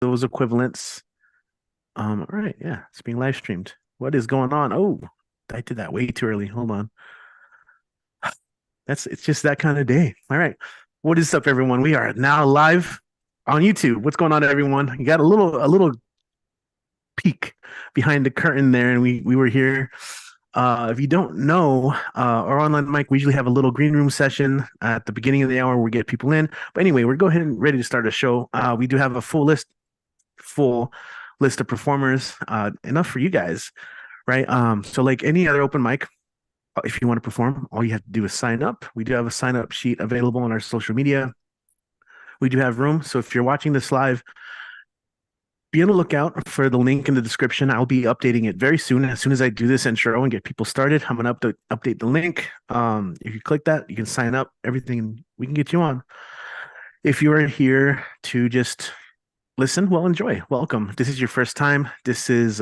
those equivalents. All right, yeah, it's being live streamed. What is going on? Oh, I did that way too early. Hold on. It's just that kind of day. All right. What is up, everyone? We are now live on YouTube. What's going on, everyone? You got a little peek behind the curtain there, and we were here. If you don't know, our online mic, we usually have a little green room session at the beginning of the hour where we get people in. But anyway, we're go ahead and ready to start a show. We do have a full list of performers, enough for you guys, right? So like any other open mic, if you want to perform, all you have to do is sign up. We do have a sign up sheet available on our social media. We do have room. So if you're watching this live, be on the lookout for the link in the description. I'll be updating it very soon. As soon as I do this intro and get people started, I'm going to update the link. If you click that, you can sign up, everything, we can get you on. If you are here to just listen, well, enjoy. Welcome. This is your first time. This is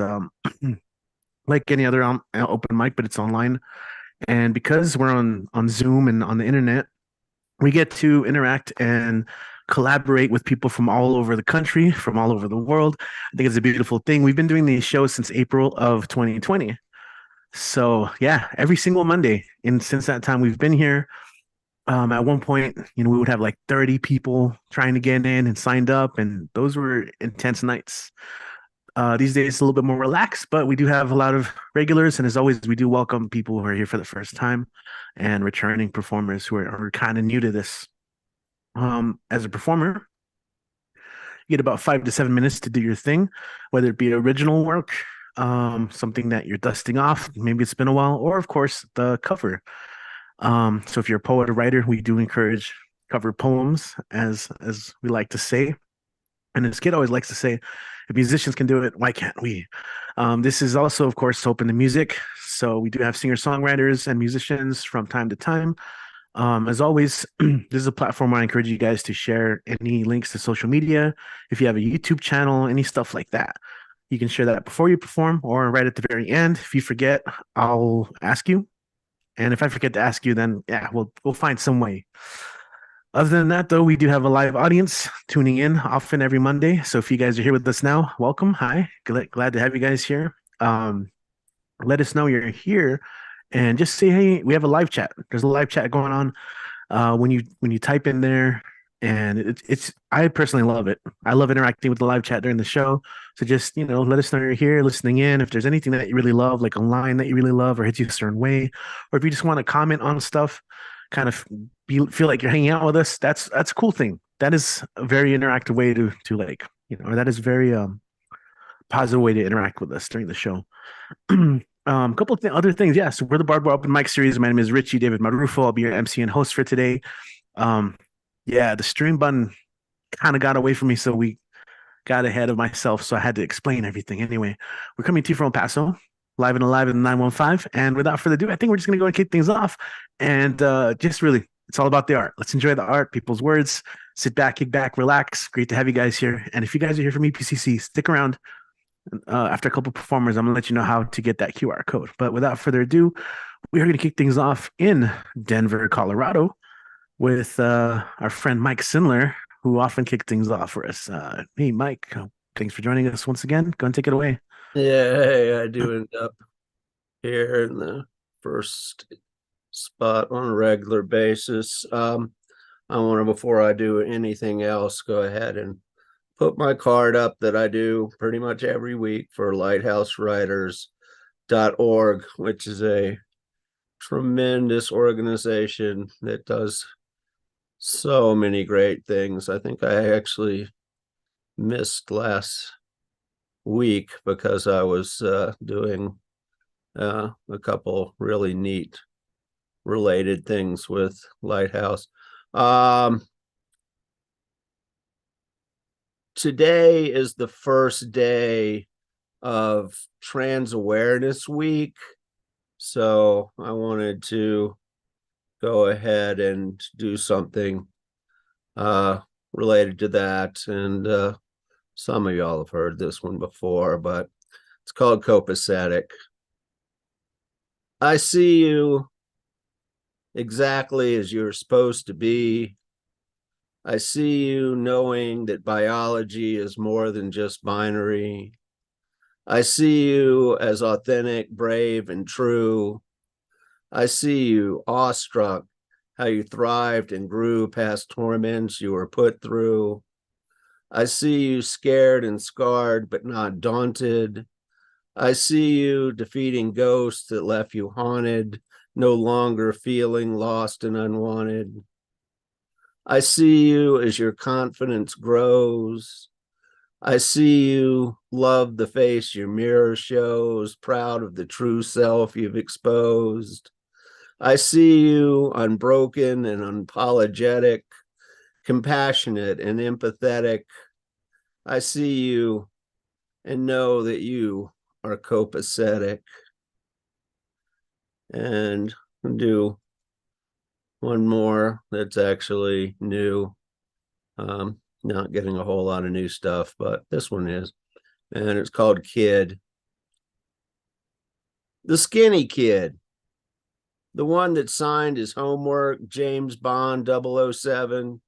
like any other open mic, but it's online. And because we're on Zoom and on the internet, we get to interact and collaborate with people from all over the country, from all over the world. I think it's a beautiful thing. We've been doing these shows since April of 2020. So yeah, every single Monday. And since that time, we've been here. At one point, we would have like 30 people trying to get in and signed up, and those were intense nights. These days, it's a little bit more relaxed, but we do have a lot of regulars. And as always, we do welcome people who are here for the first time and returning performers who are kind of new to this. As a performer, you get about 5 to 7 minutes to do your thing, whether it be original work, something that you're dusting off, maybe it's been a while, or of course, the cover. So if you're a poet or writer, we do encourage cover poems, as we like to say. And as Kid always likes to say, if musicians can do it, why can't we? This is also, of course, open to music. So we do have singer-songwriters and musicians from time to time. As always, this is a platform where I encourage you guys to share any links to social media. If you have a YouTube channel, any stuff like that, you can share that before you perform or right at the very end. If you forget, I'll ask you. And if I forget to ask you, then yeah, we'll find some way. Other than that, though, we do have a live audience tuning in often every Monday. So if you guys are here with us now, welcome. Hi, glad to have you guys here. Let us know you're here, and just say, hey, we have a live chat. There's a live chat going on. When you type in there, and it's I personally love it. I love interacting with the live chat during the show. So just let us know you're here listening in. If there's anything that you really love, like a line that you really love or hits you a certain way, or if you just want to comment on stuff, kind of feel like you're hanging out with us, that's a cool thing. That is a very interactive way to like, or that is very positive way to interact with us during the show. A couple of other things. Yeah, so we're the Barbed Open Mic series. My name is Richie David Marrufo. I'll be your MC and host for today. Um, yeah, the stream button kind of got away from me, so we got ahead of myself, so I had to explain everything. Anyway, we're coming to you from Paso, live and alive in the 915. And without further ado, I think we're just going to go and kick things off. And just really, it's all about the art. Let's enjoy the art, people's words. Sit back, kick back, relax. Great to have you guys here. And if you guys are here from EPCC, stick around. After a couple of performers, I'm going to let you know how to get that QR code. But without further ado, we are going to kick things off in Denver, Colorado, with our friend Mike Sindler, who often kicks things off for us. Hey, Mike, thanks for joining us once again. Go and take it away. Yeah, hey, I do end up here in the first spot on a regular basis. I want to, before I do anything else, go ahead and put my card up that I do pretty much every week for lighthousewriters.org, which is a tremendous organization that does so many great things. I think I actually missed last week because I was doing a couple really neat related things with Lighthouse. Today is the first day of Trans Awareness Week, so I wanted to go ahead and do something related to that. And some of y'all have heard this one before, but it's called Copacetic. I see you exactly as you're supposed to be. I see you knowing that biology is more than just binary. I see you as authentic, brave, and true. I see you awestruck, how you thrived and grew past torments you were put through. I see you scared and scarred, but not daunted. I see you defeating ghosts that left you haunted, no longer feeling lost and unwanted. I see you as your confidence grows. I see you love the face your mirror shows, proud of the true self you've exposed. I see you unbroken and unapologetic, compassionate and empathetic. I see you and know that you are copacetic. And I'll do one more that's actually new. Not getting a whole lot of new stuff, but this one is. And it's called Kid. The skinny kid, the one that signed his homework, James Bond 007,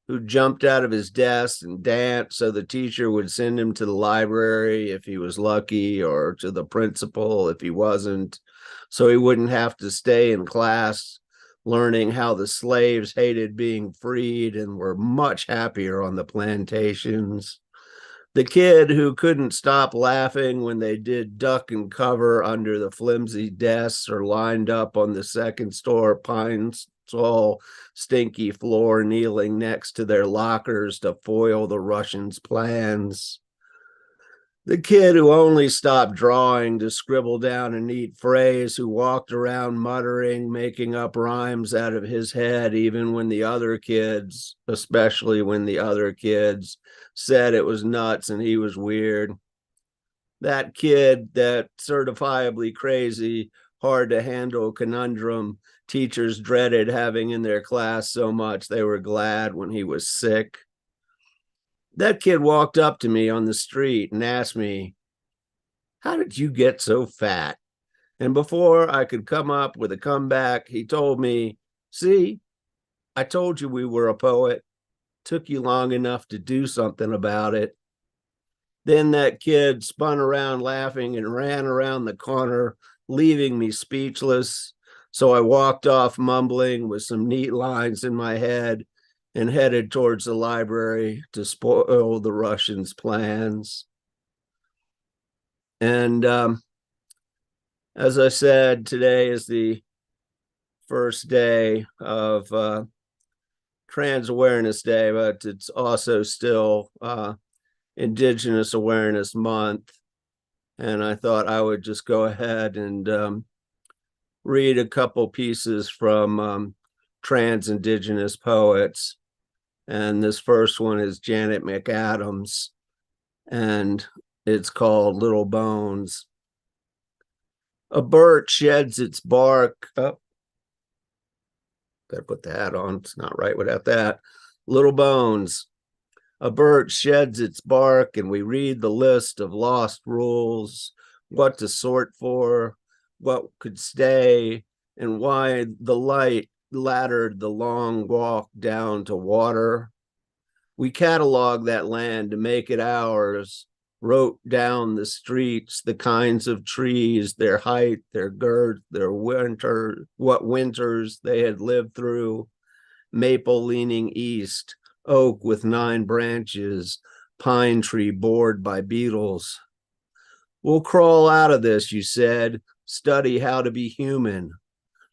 who jumped out of his desk and danced so the teacher would send him to the library if he was lucky, or to the principal if he wasn't, so he wouldn't have to stay in class learning how the slaves hated being freed and were much happier on the plantations. The kid who couldn't stop laughing when they did duck and cover under the flimsy desks or lined up on the second store pine sol stinky floor, kneeling next to their lockers to foil the Russians' plans. The kid who only stopped drawing to scribble down a neat phrase, who walked around muttering, making up rhymes out of his head, even when the other kids, especially when the other kids, said it was nuts and he was weird. That kid, that certifiably crazy, hard to handle conundrum teachers dreaded having in their class so much they were glad when he was sick. That kid walked up to me on the street and asked me, "How did you get so fat?" And before I could come up with a comeback, he told me, "See, I told you we were a poet. Took you long enough to do something about it." Then that kid spun around laughing and ran around the corner, leaving me speechless. So I walked off mumbling with some neat lines in my head and headed towards the library to spoil the Russians' plans. And as I said, today is the first day of Trans Awareness Day, but it's also still Indigenous Awareness Month. And I thought I would just go ahead and read a couple pieces from trans Indigenous poets. And this first one is Janet McAdams, and it's called Little Bones. A birch sheds its bark. Oh, gotta put the hat on. It's not right without that. Little Bones. A birch sheds its bark, and we read the list of lost rules, what to sort for, what could stay, and why the light laddered the long walk down to water. We cataloged that land to make it ours, wrote down the streets, the kinds of trees, their height, their girth, their winter, what winters they had lived through. Maple leaning east, oak with 9 branches, pine tree bored by beetles. We'll crawl out of this, you said, study how to be human.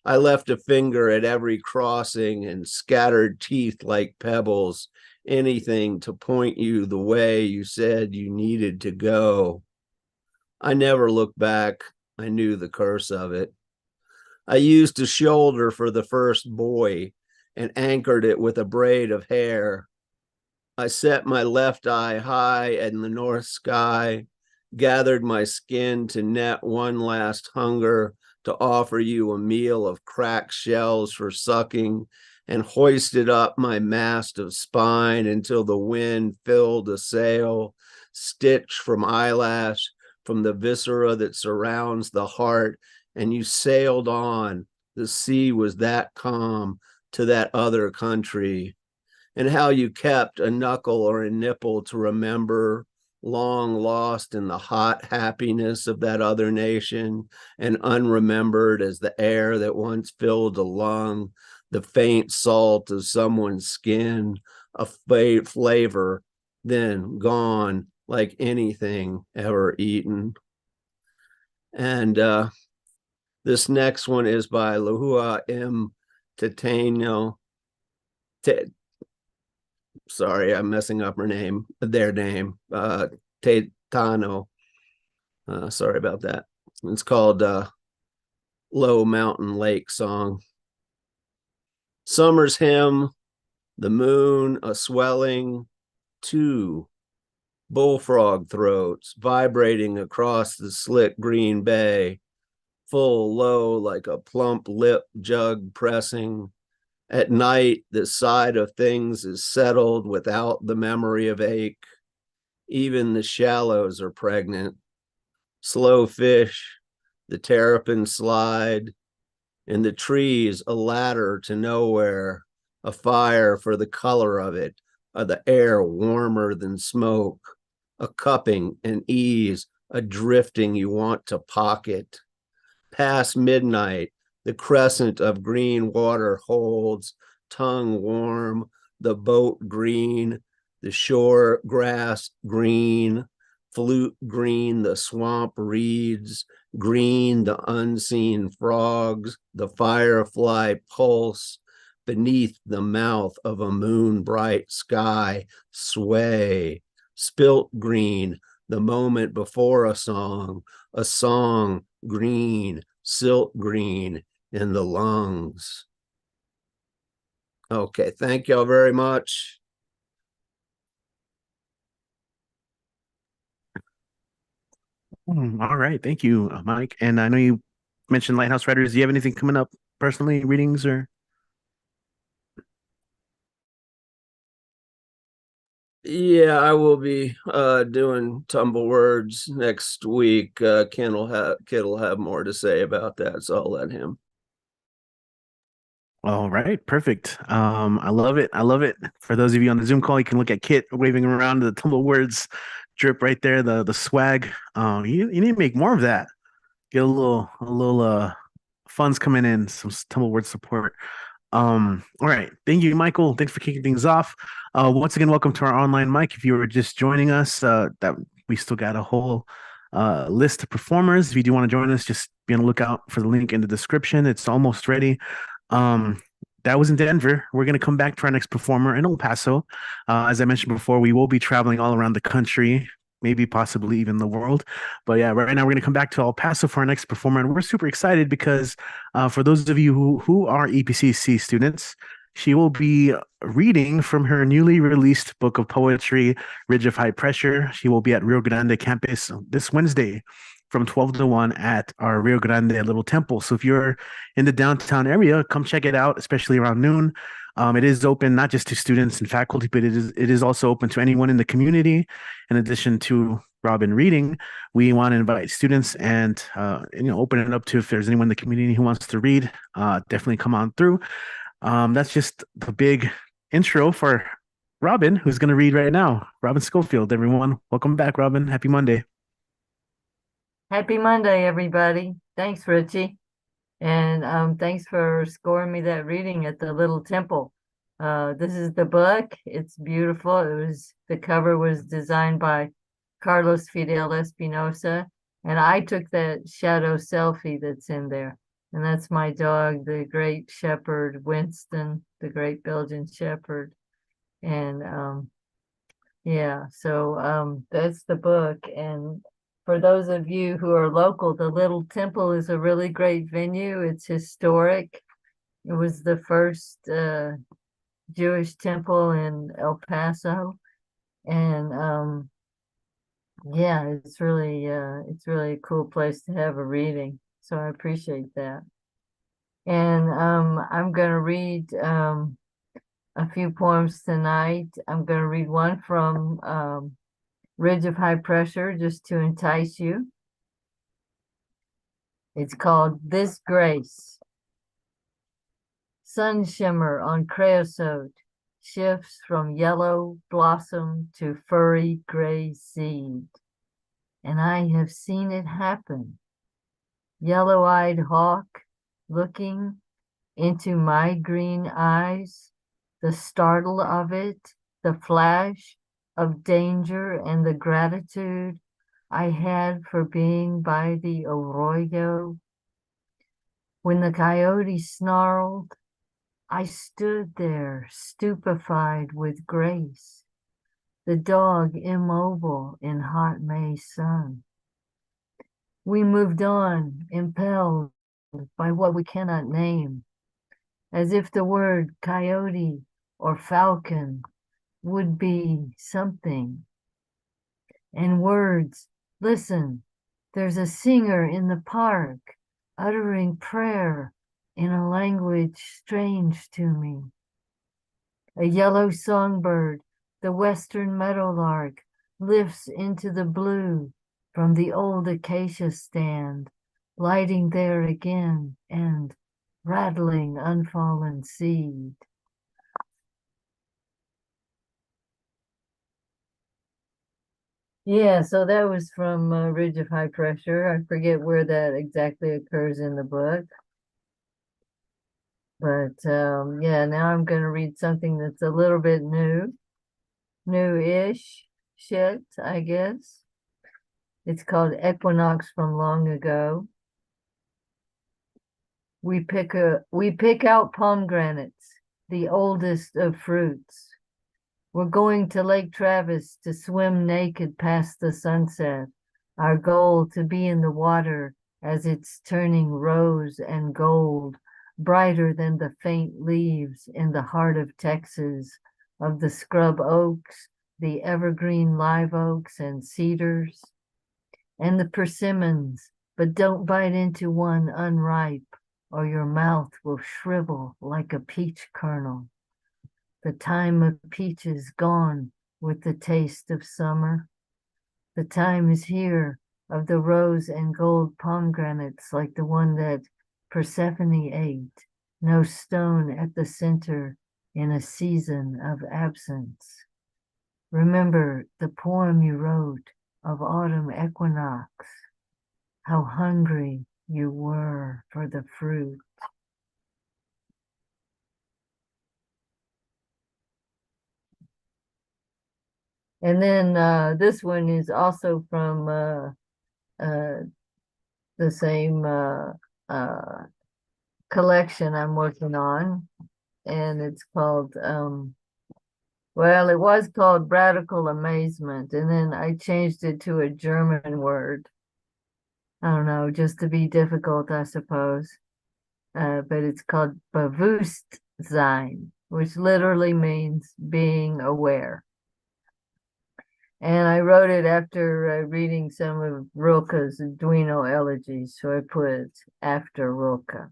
I left a finger at every crossing and scattered teeth like pebbles, anything to point you the way you said you needed to go. I never looked back. I knew the curse of it. I used a shoulder for the first boy and anchored it with a braid of hair. I set my left eye high in the north sky, gathered my skin to net one last hunger, to offer you a meal of cracked shells for sucking, and hoisted up my mast of spine until the wind filled a sail, stitched from eyelash, from the viscera that surrounds the heart, and you sailed on. The sea was that calm to that other country. and how you kept a knuckle or a nipple to remember, long lost in the hot happiness of that other nation, and unremembered as the air that once filled a lung, the faint salt of someone's skin, a flavor, then gone like anything ever eaten. And this next one is by Lahua M. Titano. Sorry, I'm messing up their name. Titano. Sorry about that. It's called Low Mountain Lake Song. Summer's hymn, the moon, a swelling, two bullfrog throats vibrating across the slick green bay, full low like a plump lip jug pressing. At night, the side of things is settled without the memory of ache. Even the shallows are pregnant. Slow fish, the terrapin slide, and the trees a ladder to nowhere, a fire for the color of it, the air warmer than smoke, a cupping and ease, a drifting you want to pocket. Past midnight, the crescent of green water holds, tongue warm, the boat green, the shore grass green, flute green, the swamp reeds, green, the unseen frogs, the firefly pulse, beneath the mouth of a moon bright sky, sway, spilt green, the moment before a song green, silt green in the lungs. Okay, thank y'all very much. All right, thank you, Mike. And I know you mentioned Lighthouse Writers. Do you have anything coming up personally, readings or? Yeah, I will be doing tumble words next week. Kid will have more to say about that, so I'll let him. All right, perfect. I love it. I love it. For those of you on the Zoom call, you can look at Kit waving around the tumble words drip right there, the swag. You need to make more of that. Get a little funds coming in, some tumble word support. All right. Thank you, Michael. Thanks for kicking things off. Once again, welcome to our online mic. If you were just joining us, that we still got a whole list of performers. If you do want to join us, just be on the lookout for the link in the description. It's almost ready. Um, that was in Denver. We're going to come back to our next performer in El Paso. As I mentioned before, we will be traveling all around the country, maybe possibly even the world. But yeah, right now we're going to come back to El Paso for our next performer, and we're super excited because for those of you who are EPCC students, she will be reading from her newly released book of poetry, Ridge of High Pressure. She will be at Rio Grande campus this Wednesday from 12 to 1 at our Rio Grande Little Temple. So if you're in the downtown area, come check it out, especially around noon. It is open not just to students and faculty, but it is also open to anyone in the community. In addition to Robin reading, we want to invite students and open it up to if there's anyone in the community who wants to read. Definitely come on through. That's just the big intro for Robin, who's going to read right now. Robin Schofield, everyone. Welcome back, Robin. Happy Monday. Happy Monday, everybody. Thanks, Richie. And thanks for scoring me that reading at the Little Temple. This is the book. It's beautiful. The cover was designed by Carlos Fidel Espinosa, and I took that shadow selfie that's in there. And that's my dog, the great shepherd, Winston, the great Belgian shepherd. And yeah, so that's the book. And for those of you who are local, the Little Temple is a really great venue. It's historic. It was the first Jewish temple in El Paso. And yeah, it's really a cool place to have a reading. So I appreciate that. And I'm gonna read a few poems tonight. I'm gonna read one from Ridge of High Pressure just to entice you. It's called This Grace. Sun shimmer on creosote, shifts from yellow blossom to furry gray seed. And I have seen it happen. Yellow-eyed hawk looking into my green eyes, the startle of it, the flash of danger and the gratitude I had for being by the arroyo. When the coyote snarled, I stood there stupefied with grace, the dog immobile in hot May sun. We moved on, impelled by what we cannot name, as if the word coyote or falcon would be something. And words, listen, there's a singer in the park uttering prayer in a language strange to me. A yellow songbird, the western meadowlark, lifts into the blue from the old acacia stand, lighting there again and rattling unfallen seed. Yeah, so that was from Ridge of High Pressure. I forget where that exactly occurs in the book. But yeah, now I'm going to read something that's a little bit new-ish shit, I guess. It's called Equinox from Long Ago. We pick out pomegranates, the oldest of fruits. We're going to Lake Travis to swim naked past the sunset. Our goal to be in the water as it's turning rose and gold, brighter than the faint leaves in the heart of Texas, of the scrub oaks, the evergreen live oaks and cedars, and the persimmons, but don't bite into one unripe, or your mouth will shrivel like a peach kernel. The time of peaches gone with the taste of summer. The time is here of the rose and gold pomegranates like the one that Persephone ate, no stone at the center in a season of absence. Remember the poem you wrote of autumn equinox, how hungry you were for the fruit. And then this one is also from the same collection I'm working on. And it's called, well, it was called Radical Amazement. And then I changed it to a German word. I don't know, just to be difficult, I suppose. But it's called Bewusstsein, which literally means being aware. And I wrote it after reading some of Rilke's Duino elegies, so I put after Rilke.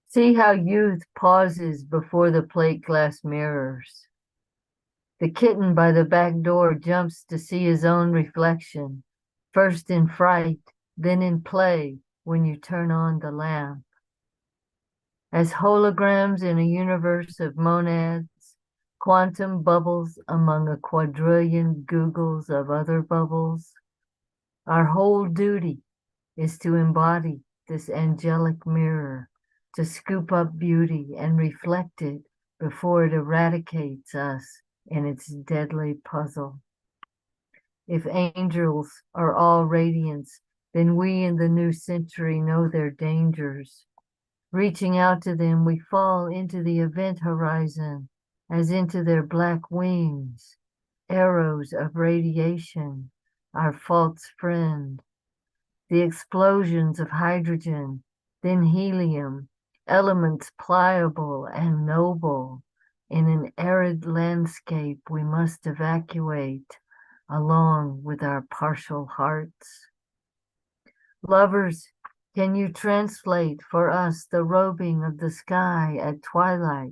See how youth pauses before the plate glass mirrors. The kitten by the back door jumps to see his own reflection, first in fright, then in play when you turn on the lamp. As holograms in a universe of monads, quantum bubbles among a quadrillion googles of other bubbles. Our whole duty is to embody this angelic mirror, to scoop up beauty and reflect it before it eradicates us in its deadly puzzle. If angels are all radiance, then we in the new century know their dangers. Reaching out to them, we fall into the event horizon, as into their black wings, arrows of radiation, our false friend. The explosions of hydrogen, then helium, elements pliable and noble. In an arid landscape we must evacuate, along with our partial hearts. Lovers, can you translate for us the robing of the sky at twilight?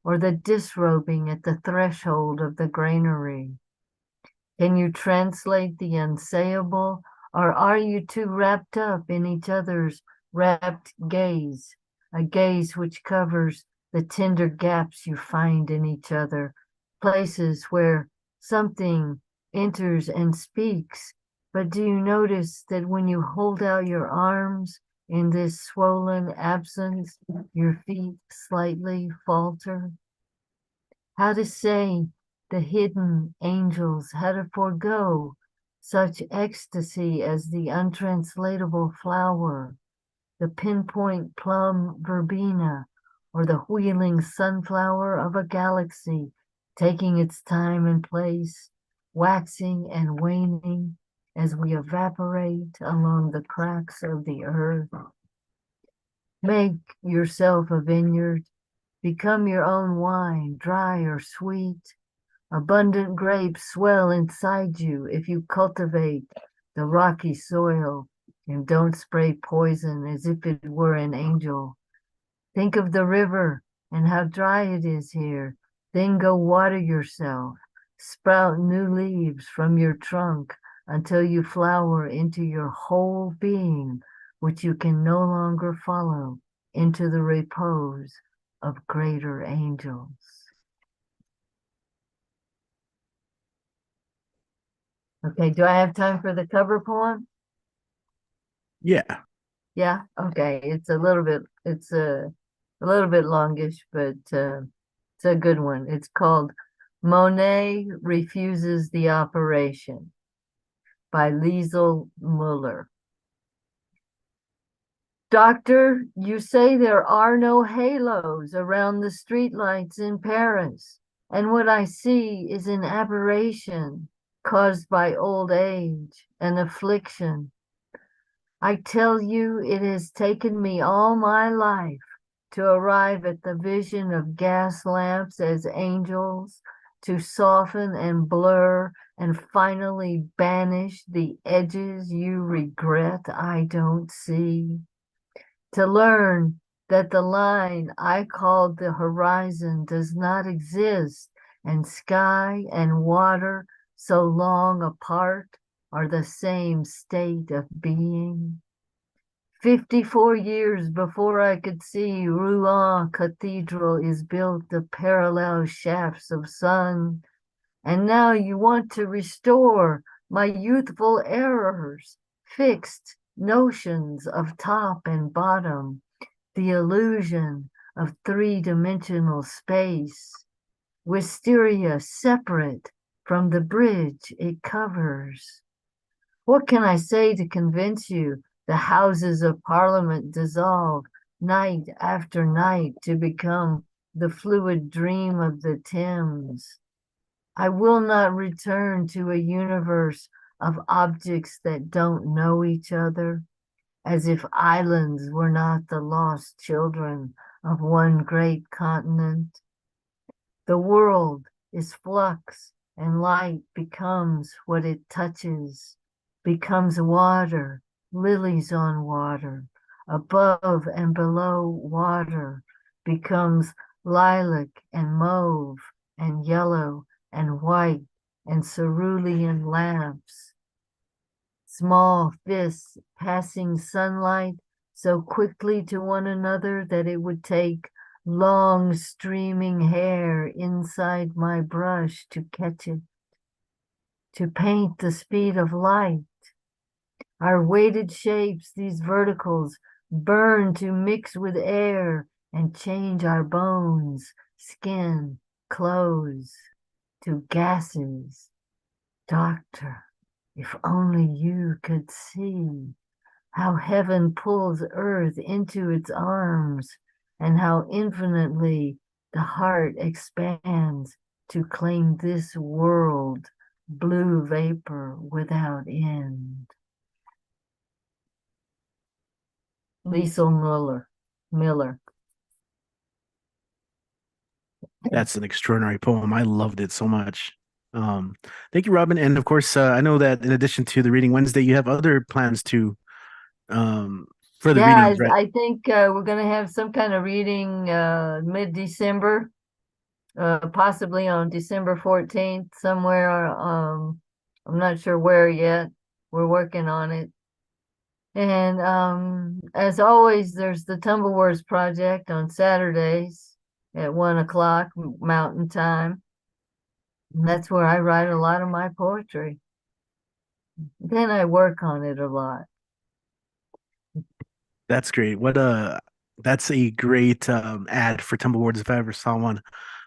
Or the disrobing at the threshold of the granary? Can you translate the unsayable, or are you too wrapped up in each other's rapt gaze, a gaze which covers the tender gaps you find in each other, places where something enters and speaks. But do you notice that when you hold out your arms in this swollen absence, your feet slightly falter? How to say the hidden angels, how to forego such ecstasy as the untranslatable flower, the pinpoint plum verbena, or the wheeling sunflower of a galaxy, taking its time and place, waxing and waning as we evaporate along the cracks of the earth. Make yourself a vineyard, become your own wine, dry or sweet. Abundant grapes swell inside you if you cultivate the rocky soil and don't spray poison as if it were an angel. Think of the river and how dry it is here. Then go water yourself. Sprout new leaves from your trunk until you flower into your whole being, which you can no longer follow into the repose of greater angels. Okay, do I have time for the cover poem? Yeah. Yeah, okay. It's a little bit longish, but it's a good one. It's called Monet Refuses the Operation by Liesl Muller. Doctor, you say there are no halos around the streetlights in Paris, and what I see is an aberration caused by old age and affliction. I tell you, it has taken me all my life to arrive at the vision of gas lamps as angels, to soften and blur and finally banish the edges you regret I don't see. To learn that the line I called the horizon does not exist, and sky and water so long apart are the same state of being. 54 years before I could see Rouen Cathedral is built of parallel shafts of sun, and now you want to restore my youthful errors, fixed notions of top and bottom, the illusion of three-dimensional space, wisteria separate from the bridge it covers. What can I say to convince you the Houses of Parliament dissolve night after night to become the fluid dream of the Thames? I will not return to a universe of objects that don't know each other, as if islands were not the lost children of one great continent. The world is flux, and light becomes what it touches, becomes water, lilies on water, above and below water, becomes lilac and mauve and yellow and white and cerulean lamps. Small fists passing sunlight so quickly to one another that it would take long streaming hair inside my brush to catch it, to paint the speed of light. Our weighted shapes, these verticals, burn to mix with air and change our bones, skin, clothes to gases. Doctor, if only you could see how heaven pulls earth into its arms and how infinitely the heart expands to claim this world, blue vapor without end. Liesl Miller. That's an extraordinary poem. I loved it so much. Thank you, Robin. And of course, I know that in addition to the Reading Wednesday, you have other plans to for the Yeah, readings, right? I think we're going to have some kind of reading mid-December, possibly on December 14th, somewhere. I'm not sure where yet. We're working on it. And as always, there's the Tumblewars Project on Saturdays. at 1 o'clock Mountain Time. And that's where I write a lot of my poetry. Then I work on it a lot. That's great. That's a great ad for Tumbleboards if I ever saw one.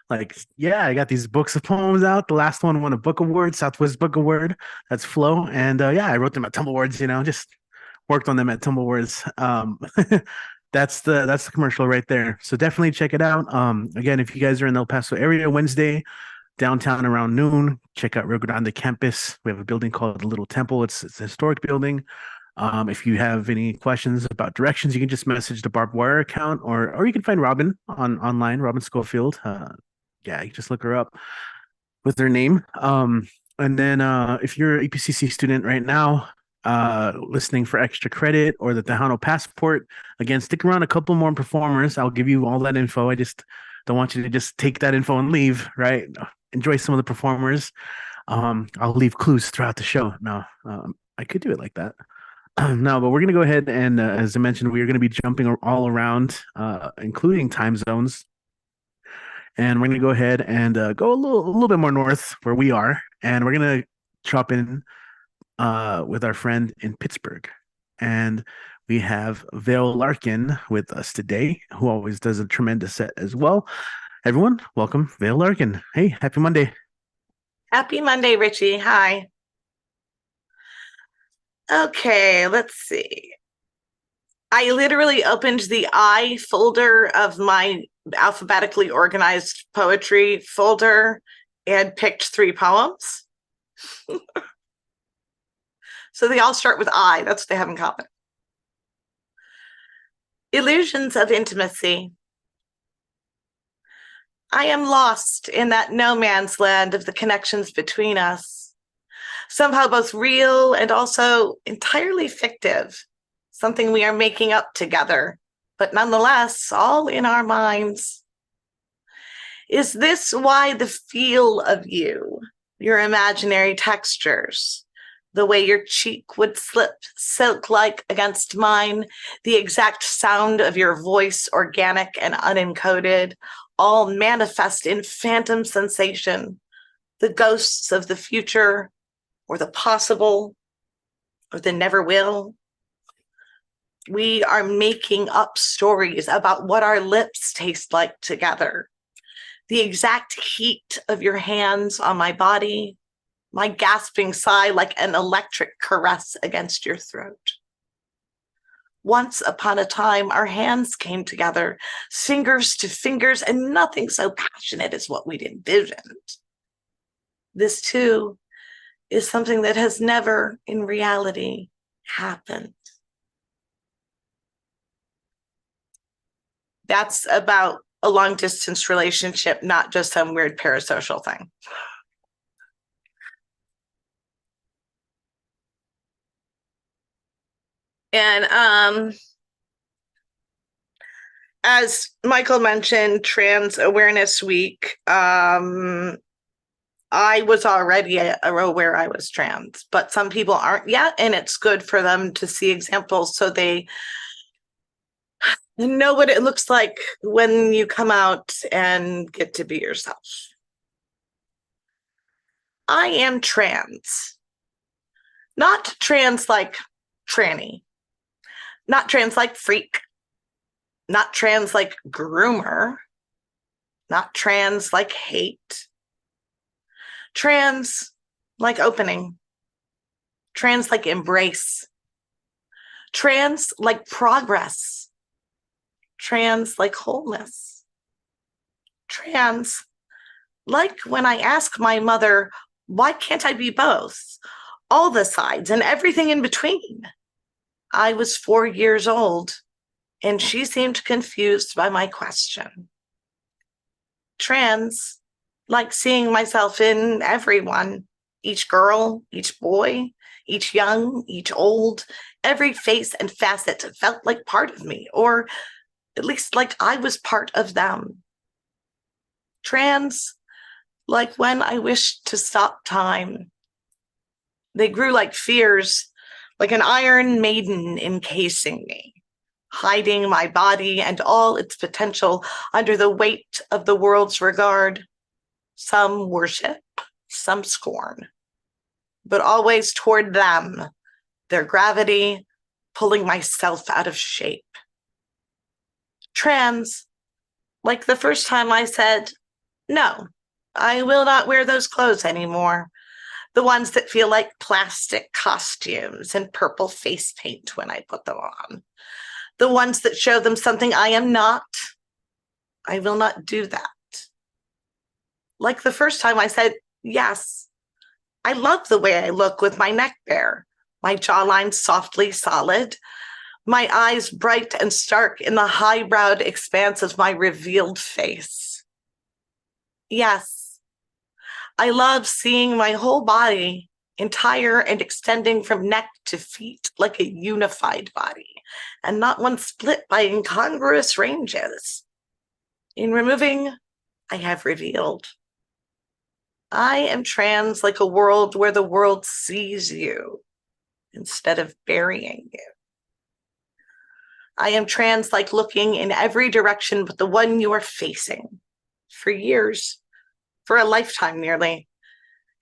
Like, yeah, I got these books of poems out. The last one won a book award, Southwest Book Award. That's Flow. And yeah, I wrote them at Tumbleboards, just worked on them at Tumbleboards. That's the commercial right there. So definitely check it out. Again, if you guys are in the El Paso area Wednesday, downtown around noon, check out Rio Grande campus. We have a building called the Little Temple. It's a historic building. If you have any questions about directions, you can just message the Barbed Wire account, or you can find Robin online, Robin Schofield. Yeah, you just look her up with her name. And then if you're an EPCC student right now, listening for extra credit or the Tejano passport, again, stick around a couple more performers. I'll give you all that info. I just don't want you to just take that info and leave, right? Enjoy some of the performers. I'll leave clues throughout the show. No, I could do it like that. No, but we're going to go ahead and, as I mentioned, we are going to be jumping all around, including time zones. And we're going to go ahead and go a little bit more north where we are. And we're going to chop in with our friend in Pittsburgh. And we have Vale Larkin with us today, who always does a tremendous set as well. Everyone, welcome, Vale Larkin. Hey, happy Monday. Happy Monday, Richie. Hi. Okay, let's see. I literally opened the I folder of my alphabetically organized poetry folder and picked 3 poems. So they all start with I. That's what they have in common. Illusions of intimacy. I am lost in that no man's land of the connections between us, somehow both real and also entirely fictive, something we are making up together, but nonetheless all in our minds. Is this why the feel of you, your imaginary textures, the way your cheek would slip silk-like against mine, the exact sound of your voice, organic and unencoded, all manifest in phantom sensation, the ghosts of the future, or the possible, or the never will? We are making up stories about what our lips taste like together, the exact heat of your hands on my body, my gasping sigh like an electric caress against your throat. Once upon a time, our hands came together, fingers to fingers, and nothing so passionate as what we'd envisioned. This, too, is something that has never, in reality, happened. That's about a long-distance relationship, not just some weird parasocial thing. And as Michael mentioned, Trans Awareness Week, I was already aware I was trans, but some people aren't yet, and it's good for them to see examples so they know what it looks like when you come out and get to be yourself. I am trans. Not trans like tranny. Not trans like freak. Not trans like groomer. Not trans like hate. Trans like opening. Trans like embrace. Trans like progress. Trans like wholeness. Trans like when I ask my mother, why can't I be both? All the sides and everything in between. I was 4 years old, and she seemed confused by my question. Trans, like seeing myself in everyone, each girl, each boy, each young, each old, every face and facet felt like part of me, or at least like I was part of them. Trans, like when I wished to stop time. They grew like fears, like an iron maiden encasing me, hiding my body and all its potential under the weight of the world's regard. Some worship, some scorn, but always toward them, their gravity pulling myself out of shape. Trans, like the first time I said, no, I will not wear those clothes anymore. The ones that feel like plastic costumes and purple face paint when I put them on. The ones that show them something I am not. I will not do that. Like the first time I said, yes, I love the way I look with my neck bare, my jawline softly solid, my eyes bright and stark in the high-browed expanse of my revealed face. Yes, I love seeing my whole body, entire and extending from neck to feet like a unified body, and not one split by incongruous ranges. In removing, I have revealed. I am trans like a world where the world sees you instead of burying you. I am trans like looking in every direction but the one you are facing for years, for a lifetime nearly,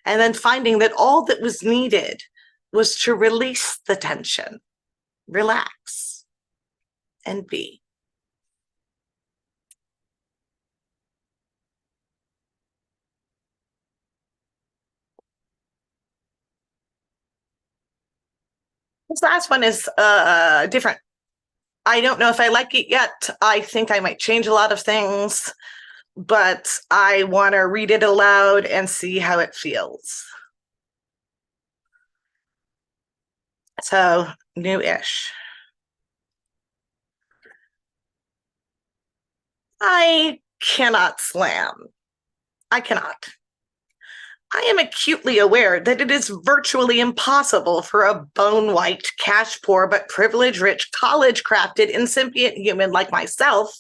and then finding that all that was needed was to release the tension, relax, and be. This last one is different. I don't know if I like it yet. I think I might change a lot of things, but I want to read it aloud and see how it feels. So, new-ish. I cannot slam. I cannot. I am acutely aware that it is virtually impossible for a bone-white, cash-poor, but privilege-rich, college-crafted, incipient human like myself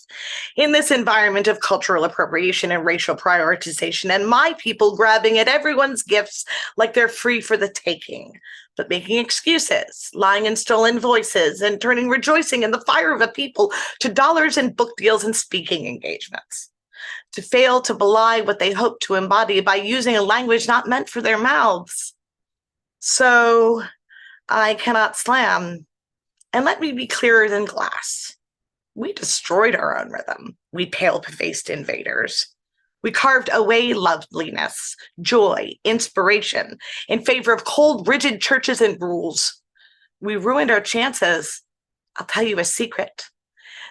in this environment of cultural appropriation and racial prioritization, and my people grabbing at everyone's gifts like they're free for the taking, but making excuses, lying in stolen voices, and turning rejoicing in the fire of a people to dollars and book deals and speaking engagements. To fail to belie what they hope to embody by using a language not meant for their mouths. So I cannot slam. And let me be clearer than glass. We destroyed our own rhythm, we pale-faced invaders. We carved away loveliness, joy, inspiration in favor of cold, rigid churches and rules. We ruined our chances. I'll tell you a secret.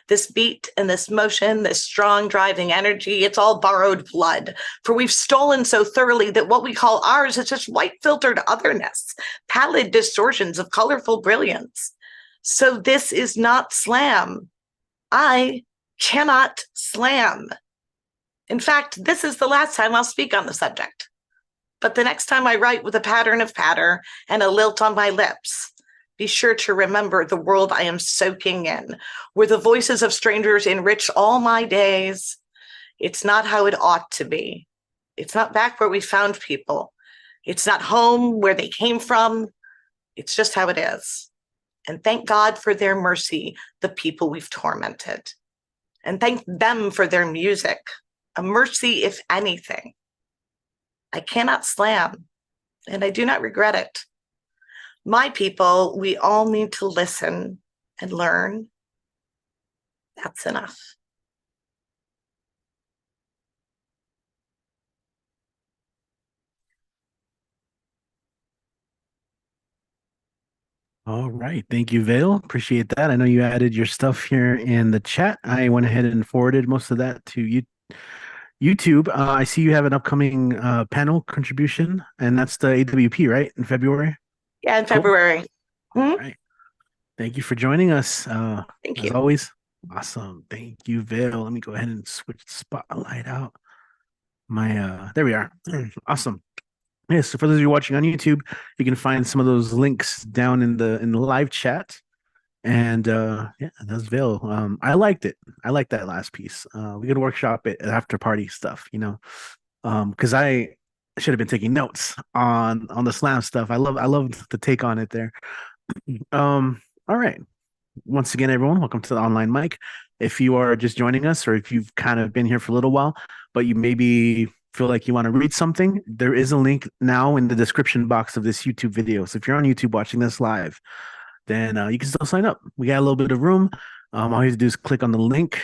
This beat and this motion, this strong driving energy, it's all borrowed blood. For we've stolen so thoroughly that what we call ours is just white filtered otherness, pallid distortions of colorful brilliance. So this is not slam. I cannot slam. In fact, this is the last time I'll speak on the subject. But the next time I write with a pattern of patter and a lilt on my lips, be sure to remember the world I am soaking in, where the voices of strangers enrich all my days. It's not how it ought to be. It's not back where we found people. It's not home where they came from. It's just how it is. And thank God for their mercy, the people we've tormented. And thank them for their music, a mercy if anything. I cannot slam, and I do not regret it. My people, we all need to listen and learn. That's enough. All right. Thank you, Vale. Appreciate that. I know you added your stuff here in the chat. I went ahead and forwarded most of that to you. YouTube. I see you have an upcoming panel contribution, and that's the AWP, right? In February? Yeah, in Cool. February. All right. Thank you for joining us. Thank as you. always. Awesome. Thank you, Vale. Let me go ahead and switch the spotlight out. There we are. Awesome. Yes, so for those of you watching on YouTube, you can find some of those links down in the live chat. And yeah, that's Vale. I liked it. I liked that last piece. We could workshop it at after party stuff, because I should have been taking notes on the slam stuff. I loved the take on it there. All right. once again, everyone, welcome to the online mic. If you are just joining us, or if you've kind of been here for a little while, but you maybe feel like you want to read something, there is a link now in the description box of this YouTube video. So if you're on YouTube watching this live, then you can still sign up. We got a little bit of room. All you have to do is click on the link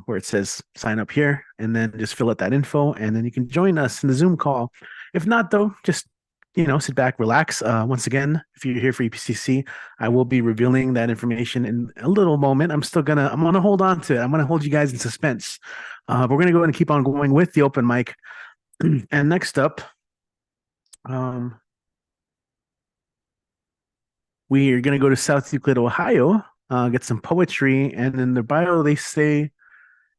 where it says sign up here, and then just fill out that info, and then you can join us in the Zoom call. If not, though, just sit back, relax. Once again, if you're here for EPCC, I will be revealing that information in a little moment. I'm gonna hold on to it. I'm gonna hold you guys in suspense. But we're gonna go ahead and keep on going with the open mic. And next up, we are gonna go to South Euclid, Ohio, get some poetry, and in the bio they say,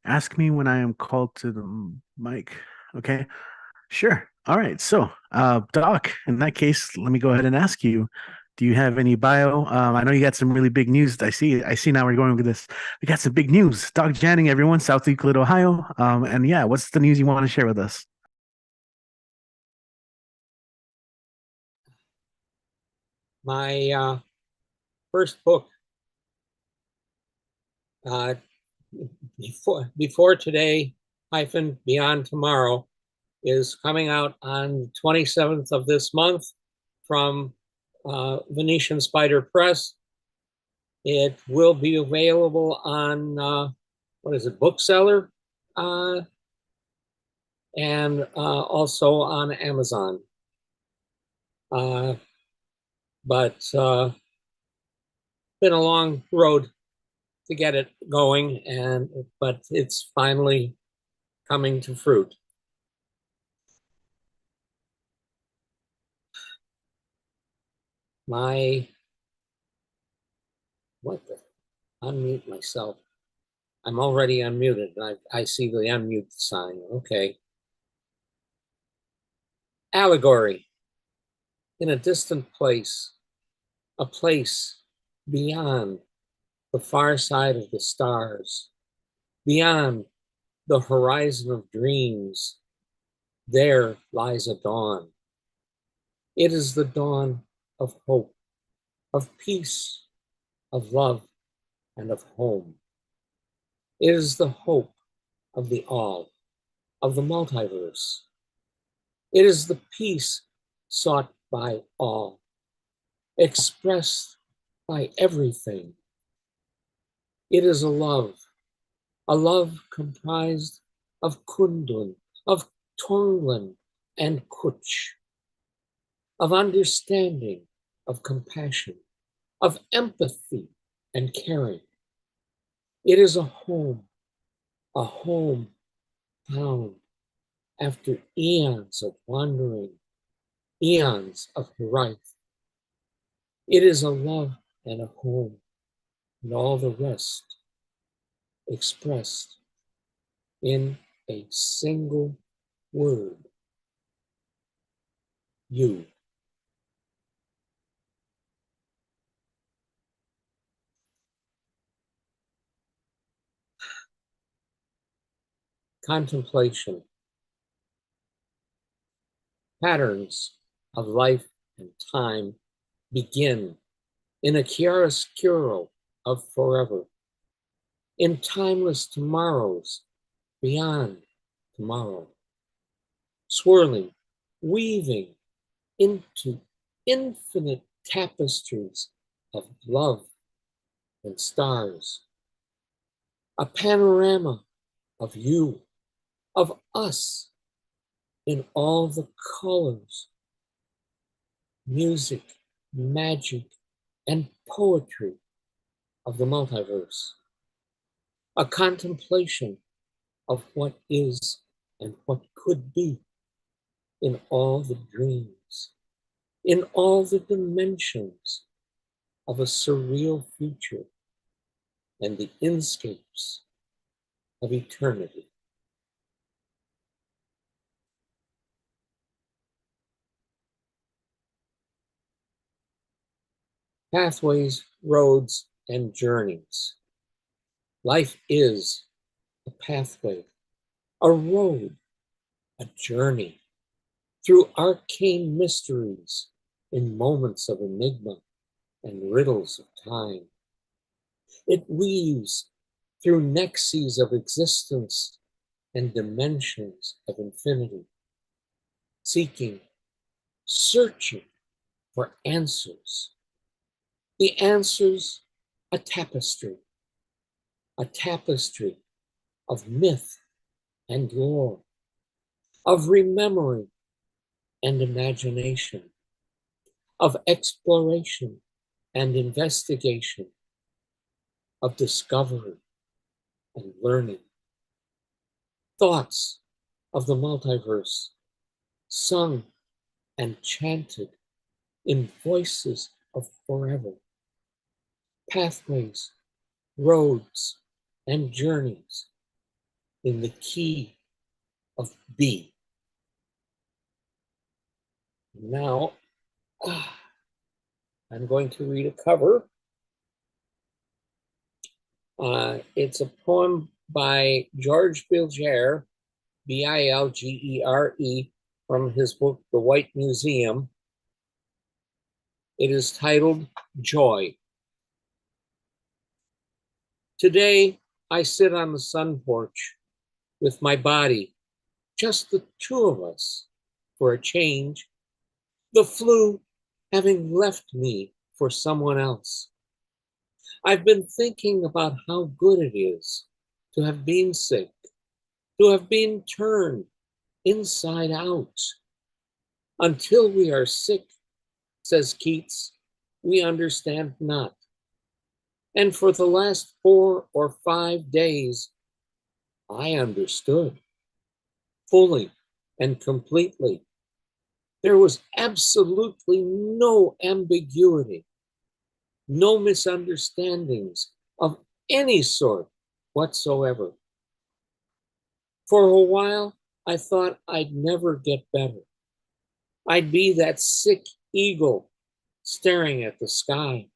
"Ask me when I am called to the mic." Okay, sure. All right. So, Doc, in that case, let me go ahead and ask you, do you have any bio? I know you got some really big news. I see now we're going with this. We got some big news. Doc Janning, everyone, South Euclid, Ohio. And yeah, what's the news you want to share with us? My first book, uh, before today hyphen beyond tomorrow, is coming out on the 27th of this month from Venetian Spider Press. It will be available on Bookseller, and also on Amazon. But been a long road to get it going, but it's finally coming to fruit. Unmute myself. I'm already unmuted. I see the unmute sign. Okay. Allegory. In a distant place, a place beyond the far side of the stars, beyond the horizon of dreams, there lies a dawn. It is the dawn of hope, of peace, of love, and of home. It is the hope of the all, of the multiverse. It is the peace sought by all, expressed by everything. It is a love comprised of Kundun, of Tonglen and Kuch, of understanding, of compassion, of empathy and caring. It is a home found after eons of wandering, eons of heroic. It is a love and a home, and all the rest expressed in a single word: you. Contemplation. Patterns of life and time begin in a chiaroscuro of forever, in timeless tomorrows beyond tomorrow, swirling, weaving into infinite tapestries of love and stars, a panorama of you, of us, in all the colors, music, magic, and poetry of the multiverse. A contemplation of what is and what could be in all the dreams, in all the dimensions of a surreal future and the inscapes of eternity. Pathways, roads, and journeys. Life is a pathway, a road, a journey through arcane mysteries in moments of enigma and riddles of time, It weaves through nexes of existence and dimensions of infinity, seeking, searching for answers. The answers, a tapestry of myth and lore, of remembering and imagination, of exploration and investigation, of discovery and learning. Thoughts of the multiverse, sung and chanted in voices of forever. Pathways, roads, and journeys in the key of B. Now, I'm going to read a cover. It's a poem by George Bilgere, Bilgere, from his book, The White Museum. It is titled Joy. Today, I sit on the sun porch with my body, just the two of us, for a change, the flu having left me for someone else. I've been thinking about how good it is to have been sick, to have been turned inside out. Until we are sick, says Keats, we understand not. And for the last 4 or 5 days, I understood fully and completely. There was absolutely no ambiguity, no misunderstandings of any sort whatsoever. For a while, I thought I'd never get better. I'd be that sick eagle staring at the sky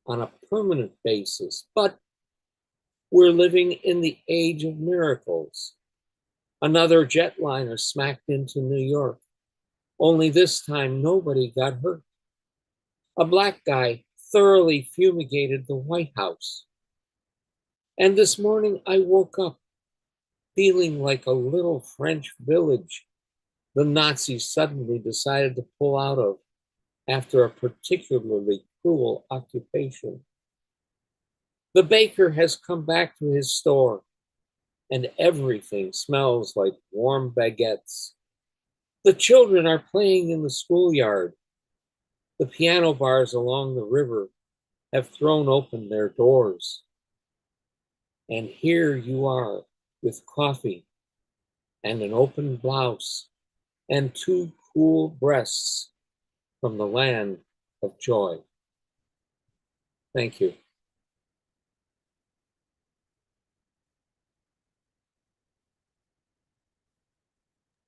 on a permanent basis. But we're living in the age of miracles. Another jetliner smacked into New York. Only this time, nobody got hurt. A black guy thoroughly fumigated the White House. And this morning, I woke up feeling like a little French village the Nazis suddenly decided to pull out of after a particularly cruel occupation. The baker has come back to his store, and everything smells like warm baguettes. The children are playing in the schoolyard. The piano bars along the river have thrown open their doors. And here you are with coffee and an open blouse and 2 cool breasts from the land of joy. Thank you.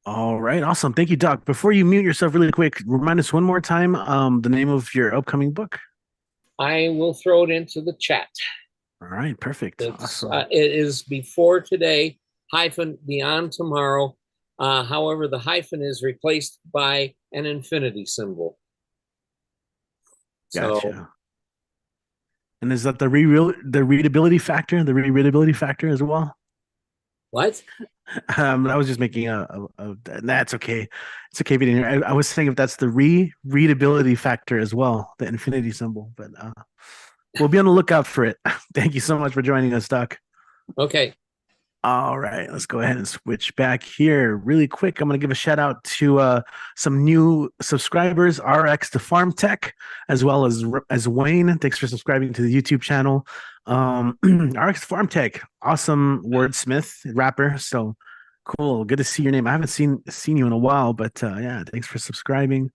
All right, awesome. Thank you, Doc. Before you mute yourself really quick, remind us one more time the name of your upcoming book. I will throw it into the chat. All right, perfect. Awesome. It is Before Today, Beyond Tomorrow. However, the hyphen is replaced by an infinity symbol. Gotcha. So, and is that the readability factor? The rereadability factor as well? what? I was just making that's okay. It's okay if you didn't hear. I was saying if that's the readability factor as well, the infinity symbol. But we'll be on the lookout for it. Thank you so much for joining us, Doc. Okay. All right, let's go ahead and switch back here really quick. I'm going to give a shout out to some new subscribers, RX to Farm Tech, as well as Wayne. Thanks for subscribing to the YouTube channel. RX Farm Tech, awesome wordsmith, rapper. So cool. Good to see your name. I haven't seen you in a while, but yeah, thanks for subscribing.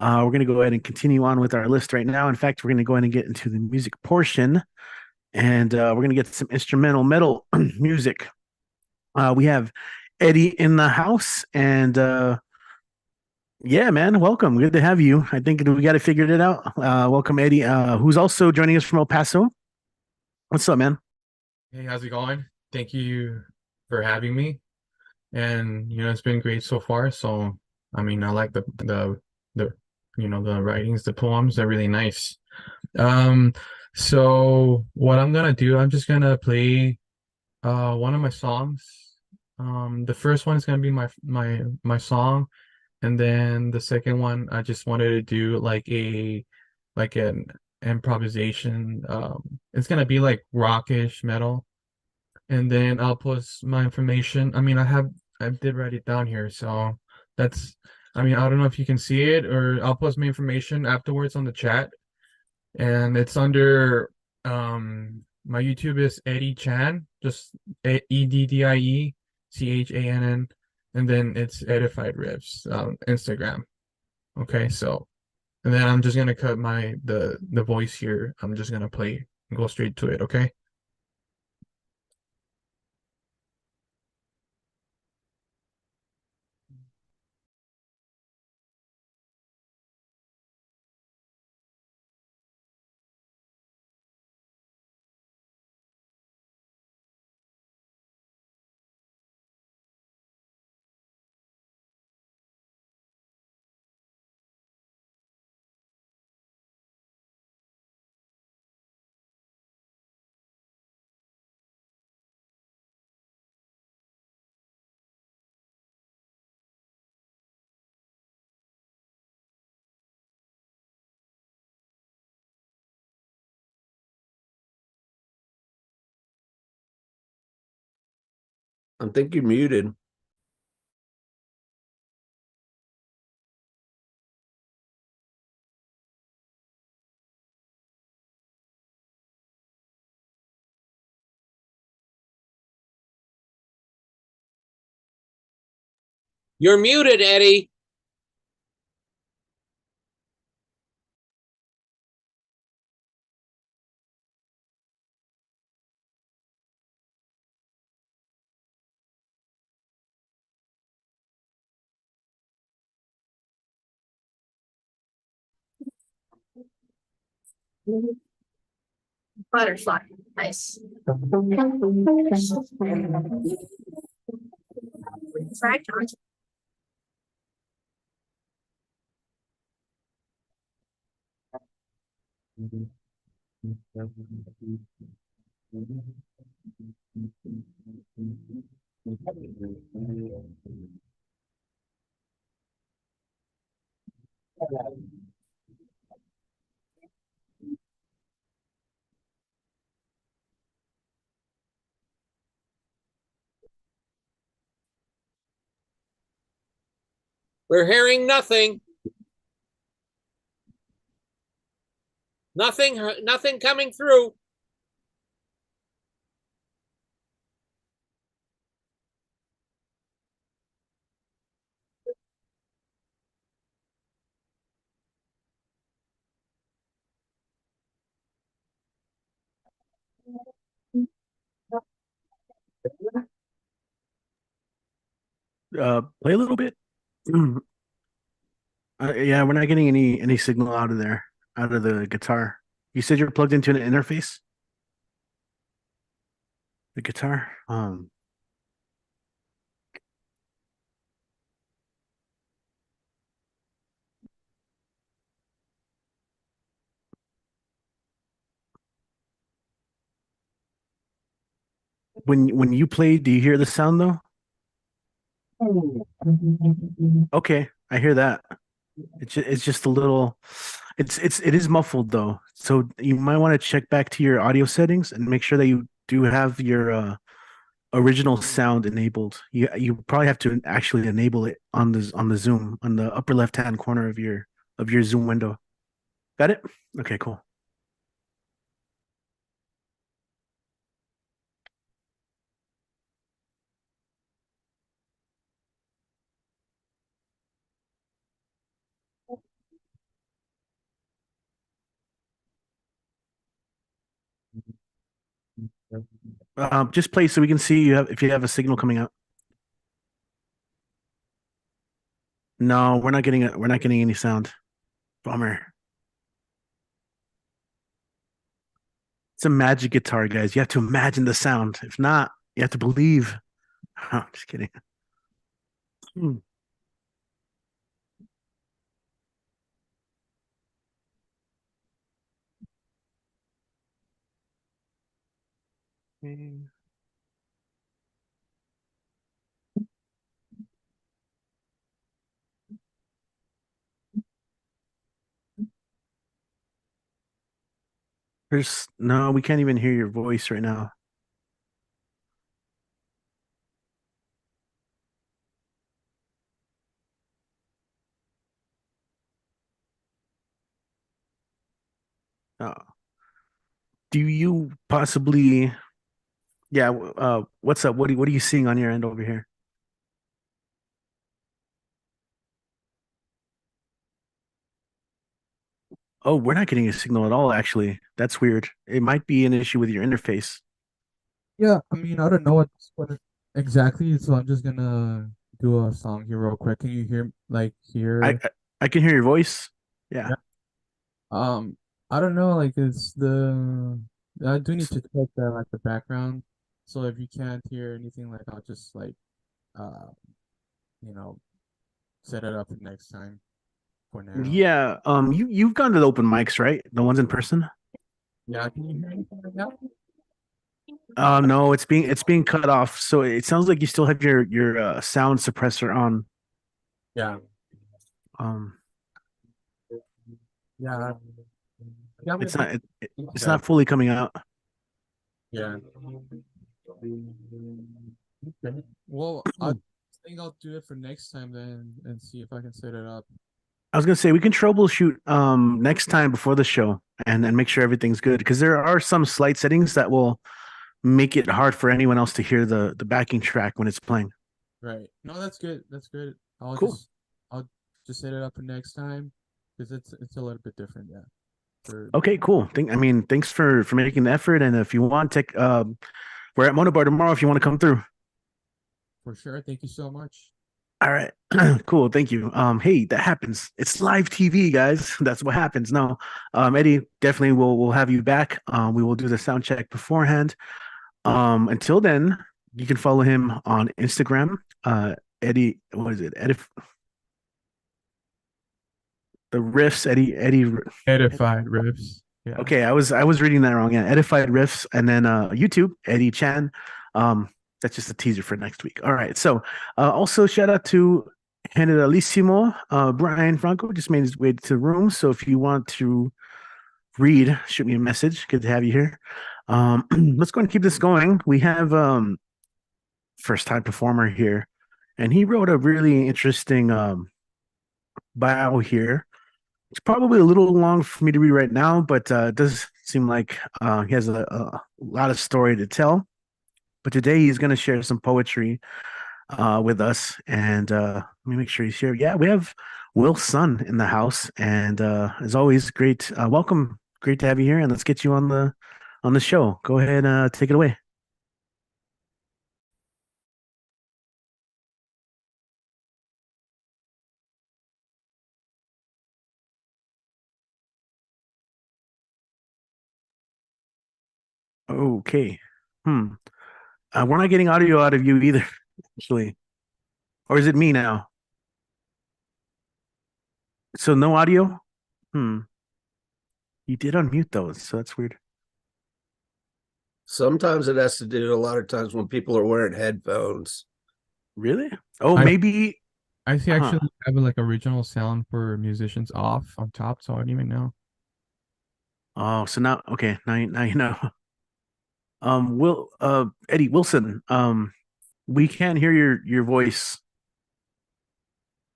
We're going to go ahead and continue on with our list right now. In fact, we're going to go ahead and get into the music portion, and we're going to get some instrumental metal music. We have Eddie in the house, and yeah, man, welcome. Good to have you. I think we got to figure it out. Welcome, Eddie, who's also joining us from El Paso. What's up, man? Hey, how's it going? Thank you for having me. And it's been great so far. So, I mean, I like the the writings, the poems, they're really nice. So what I'm gonna do, I'm just gonna play one of my songs. The first one is gonna be my song, and then the second one I just wanted to do like an improvisation. It's gonna be like rockish metal, and then I'll post my information. I mean, I did write it down here, so that's. I mean, I don't know if you can see it, or I'll post my information afterwards on the chat, and it's under my YouTube is Eddie Chan, just EDDIE CHANN, and then it's Edified Riffs Instagram. Okay, so and then I'm just gonna cut the voice here. I'm just gonna play and go straight to it. Okay. I think you're muted. You're muted, Eddie. Butterfly. Nice. Fractal. We're hearing nothing. Nothing coming through. Play a little bit. Yeah, we're not getting any signal out of there, out of the guitar. You said you're plugged into an interface, the guitar. When you play, do you hear the sound though? Okay, I hear that. It's just a little. It is muffled though, so you might want to check back to your audio settings and make sure that you do have your original sound enabled. You probably have to actually enable it on the Zoom on the upper left hand corner of your Zoom window. Got it? Okay, cool. Just play so we can see you have if you have a signal coming out. No, we're not getting any sound. Bummer. It's a magic guitar, guys. You have to imagine the sound. If not, you have to believe. Oh, just kidding. Hmm. Okay. There's no, we can't even hear your voice right now. Oh. Do you possibly, yeah, what's up? What are you seeing on your end over here? Oh, we're not getting a signal at all, actually. That's weird. It might be an issue with your interface. Yeah, I mean, I don't know exactly, so I'm just gonna do a song here real quick. Can you I hear? I, I can hear your voice. Yeah. Yeah. Um, I don't know, like it's the I do need to check the background. So if you can't hear anything, like I'll just uh you know set it up for next time for now. Yeah. You've gone to the open mics, right? The ones in person? Yeah, can you hear anything right now? No, it's being cut off. So it sounds like you still have your sound suppressor on. Yeah, Um, yeah. Yeah, I'm it's gonna not do it's that. not fully coming out. Yeah. Okay. Well, I think I'll do it for next time then and see if I can set it up. I was gonna say we can troubleshoot next time before the show and make sure everything's good because there are some slight settings that will make it hard for anyone else to hear the backing track when it's playing. Right. No, that's good. That's good. Cool. I'll just set it up for next time because it's a little bit different, yeah. For Okay, cool. Thanks for making the effort. And if you want, take we're at Monobar tomorrow if you want to come through. for sure. Thank you so much. All right. Cool. Thank you. Hey, that happens. It's live TV, guys. That's what happens. No, Eddie, definitely we'll have you back. We will do the sound check beforehand. Until then, you can follow him on Instagram. Eddie, what is it? The riffs, Eddie. Edified riffs. Yeah. Okay, I was reading that wrong. Yeah, Edified Riffs, and then YouTube, Eddie Chan. Um, that's just a teaser for next week. All right. So also shout out to Generalissimo. Brian Franco just made his way to the room. So if you want to read, shoot me a message. Good to have you here. Let's go and keep this going. We have first time performer here, and he wrote a really interesting bio here. It's probably a little long for me to read right now, but it does seem like he has a lot of story to tell. But today he's going to share some poetry with us. And let me make sure he's here. Yeah, we have Will Sun in the house. And as always, great. Welcome. Great to have you here. And let's get you on the show. Go ahead, take it away. Okay. Hmm. We're not getting audio out of you either, actually. Or is it me now? So no audio? Hmm. You did unmute though, so that's weird. Sometimes it has to do a lot of times when people are wearing headphones. Really? Oh, I maybe. I see Huh. actually have like original sound for musicians off on top, so I don't even know. Oh, so now, okay, now you know. Will, Eddie Wilson, we can't hear your voice.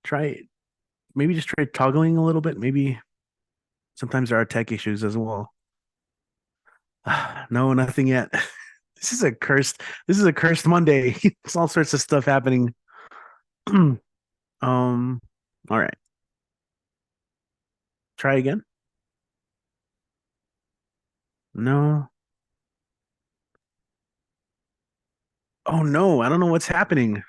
Try maybe just try toggling a little bit. Maybe sometimes there are tech issues as well. No, nothing yet. This is a cursed Monday. It's all sorts of stuff happening. All right. Try again. No. Oh no, I don't know what's happening.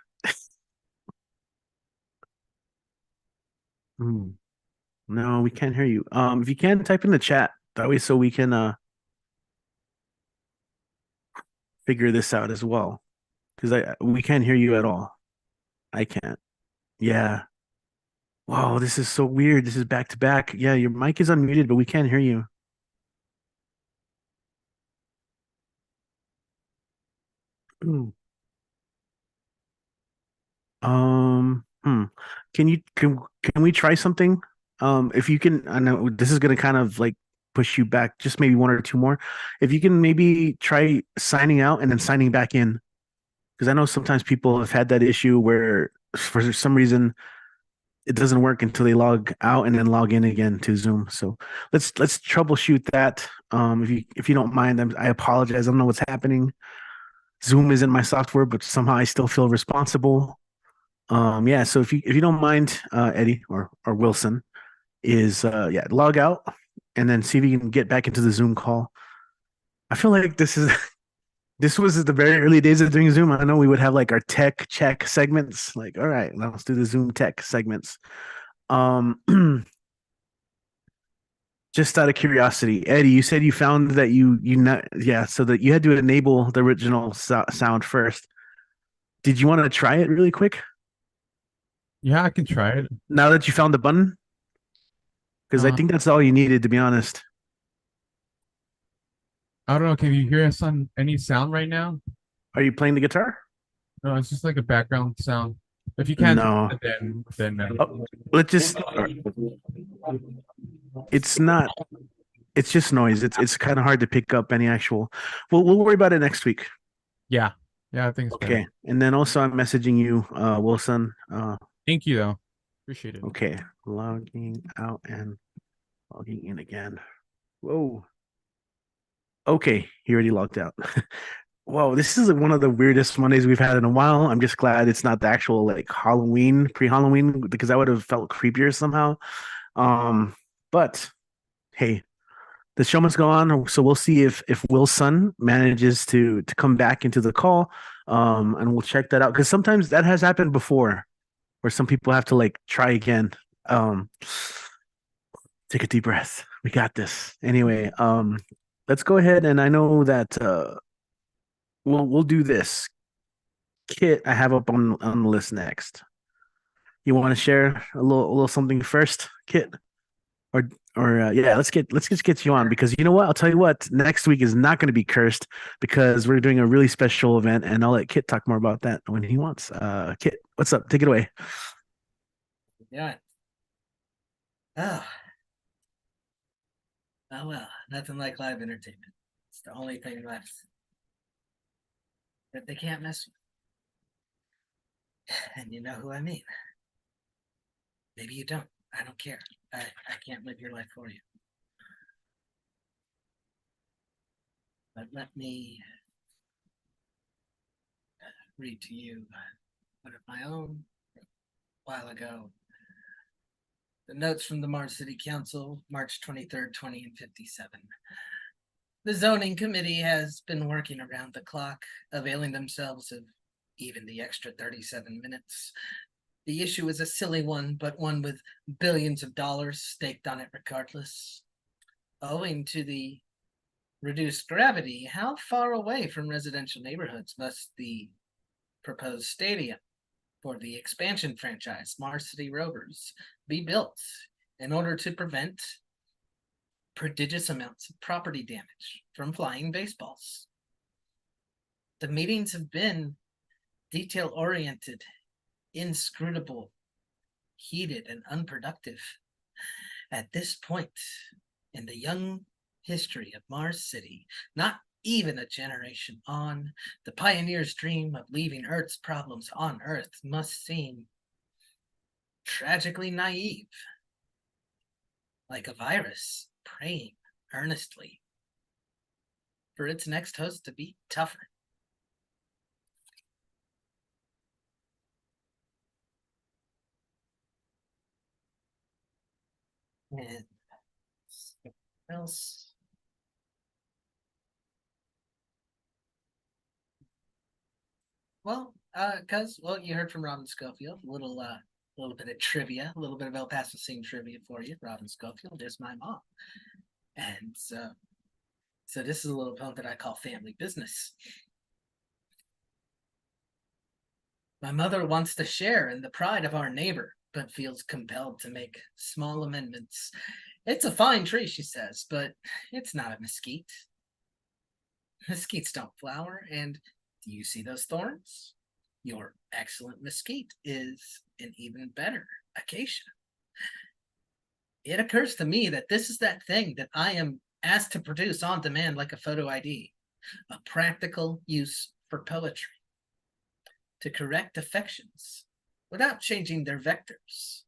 Hmm. No, we can't hear you. If you can type in the chat, that way so we can figure this out as well. Because I we can't hear you at all. I can't. Yeah. Wow, this is so weird. This is back to back. Yeah, your mic is unmuted, but we can't hear you. Hmm. Can we try something? If you can, I know this is gonna kind of like push you back just maybe one or two more. If you can maybe try signing out and then signing back in, because I know sometimes people have had that issue where for some reason it doesn't work until they log out and then log in again to Zoom. So let's troubleshoot that. If you don't mind, I apologize. I don't know what's happening. Zoom isn't my software, but somehow I still feel responsible. Yeah, so if you don't mind, Eddie or Wilson, is yeah, log out and then see if you can get back into the Zoom call. I feel like this was the very early days of doing Zoom. I know we would have like our tech check segments, like, all right, let's do the Zoom tech segments. Um just out of curiosity, Eddie, you said you found that you not yeah, so that you had to enable the original sound first. Did you want to try it really quick Yeah, I can try it. now that you found the button? Because I Uh, think that's all you needed, to be honest. I don't know. Can you hear us on any sound right now? Are you playing the guitar? No, it's just like a background sound. If you can't, No. then Oh, let's just. It's not. It's just noise. It's kind of hard to pick up any actual. We'll worry about it next week. yeah, yeah, I think it's better. Okay. And then also I'm messaging you, Wilson. Thank you though. Appreciate it. Okay. Logging out and logging in again. Whoa. Okay. He already logged out. Whoa, this is one of the weirdest Mondays we've had in a while. I'm just glad it's not the actual like Halloween, pre-Halloween, because I would have felt creepier somehow. Um, but hey, the show must go on. So we'll see if Wilson manages to come back into the call. And we'll check that out because sometimes that has happened before, where some people have to like try again. Um, take a deep breath. We got this. Anyway, let's go ahead and I know that we'll do this. Kit, I have up on the list next. You want to share a little something first, Kit? Or yeah, let's just get you on because you know what? I'll tell you what. Next week is not going to be cursed because we're doing a really special event, and I'll let Kit talk more about that when he wants. Kit, what's up? Take it away. Yeah. Oh. Oh well, nothing like live entertainment. It's the only thing left that they can't mess with. And you know who I mean. Maybe you don't. I don't care. I can't live your life for you. But let me read to you one of my own a while ago. The notes from the Mars City Council, March 23rd, 2057. The zoning committee has been working around the clock, availing themselves of even the extra 37 minutes. The issue is a silly one, but one with billions of dollars staked on it regardless. Owing to the reduced gravity, how far away from residential neighborhoods must the proposed stadium for the expansion franchise, Mars City Rovers, be built in order to prevent prodigious amounts of property damage from flying baseballs? The meetings have been detail-oriented, inscrutable, heated, and unproductive. At this point in the young history of Mars City, not even a generation on, the pioneer's dream of leaving Earth's problems on Earth must seem tragically naive, like a virus praying earnestly for its next host to be tougher. And what else? Well, you heard from Robin Schofield, a little bit of trivia, a little bit of El Paso Sing trivia for you. Robin Schofield is my mom, and so this is a little poem that I call Family Business. My mother wants to share in the pride of our neighbor, but feels compelled to make small amendments. It's a fine tree, she says, but it's not a mesquite. Mesquites don't flower, and Do you see those thorns? Your excellent mesquite is an even better acacia. It occurs to me that this is that thing that I am asked to produce on demand like a photo ID, a practical use for poetry, to correct affections without changing their vectors.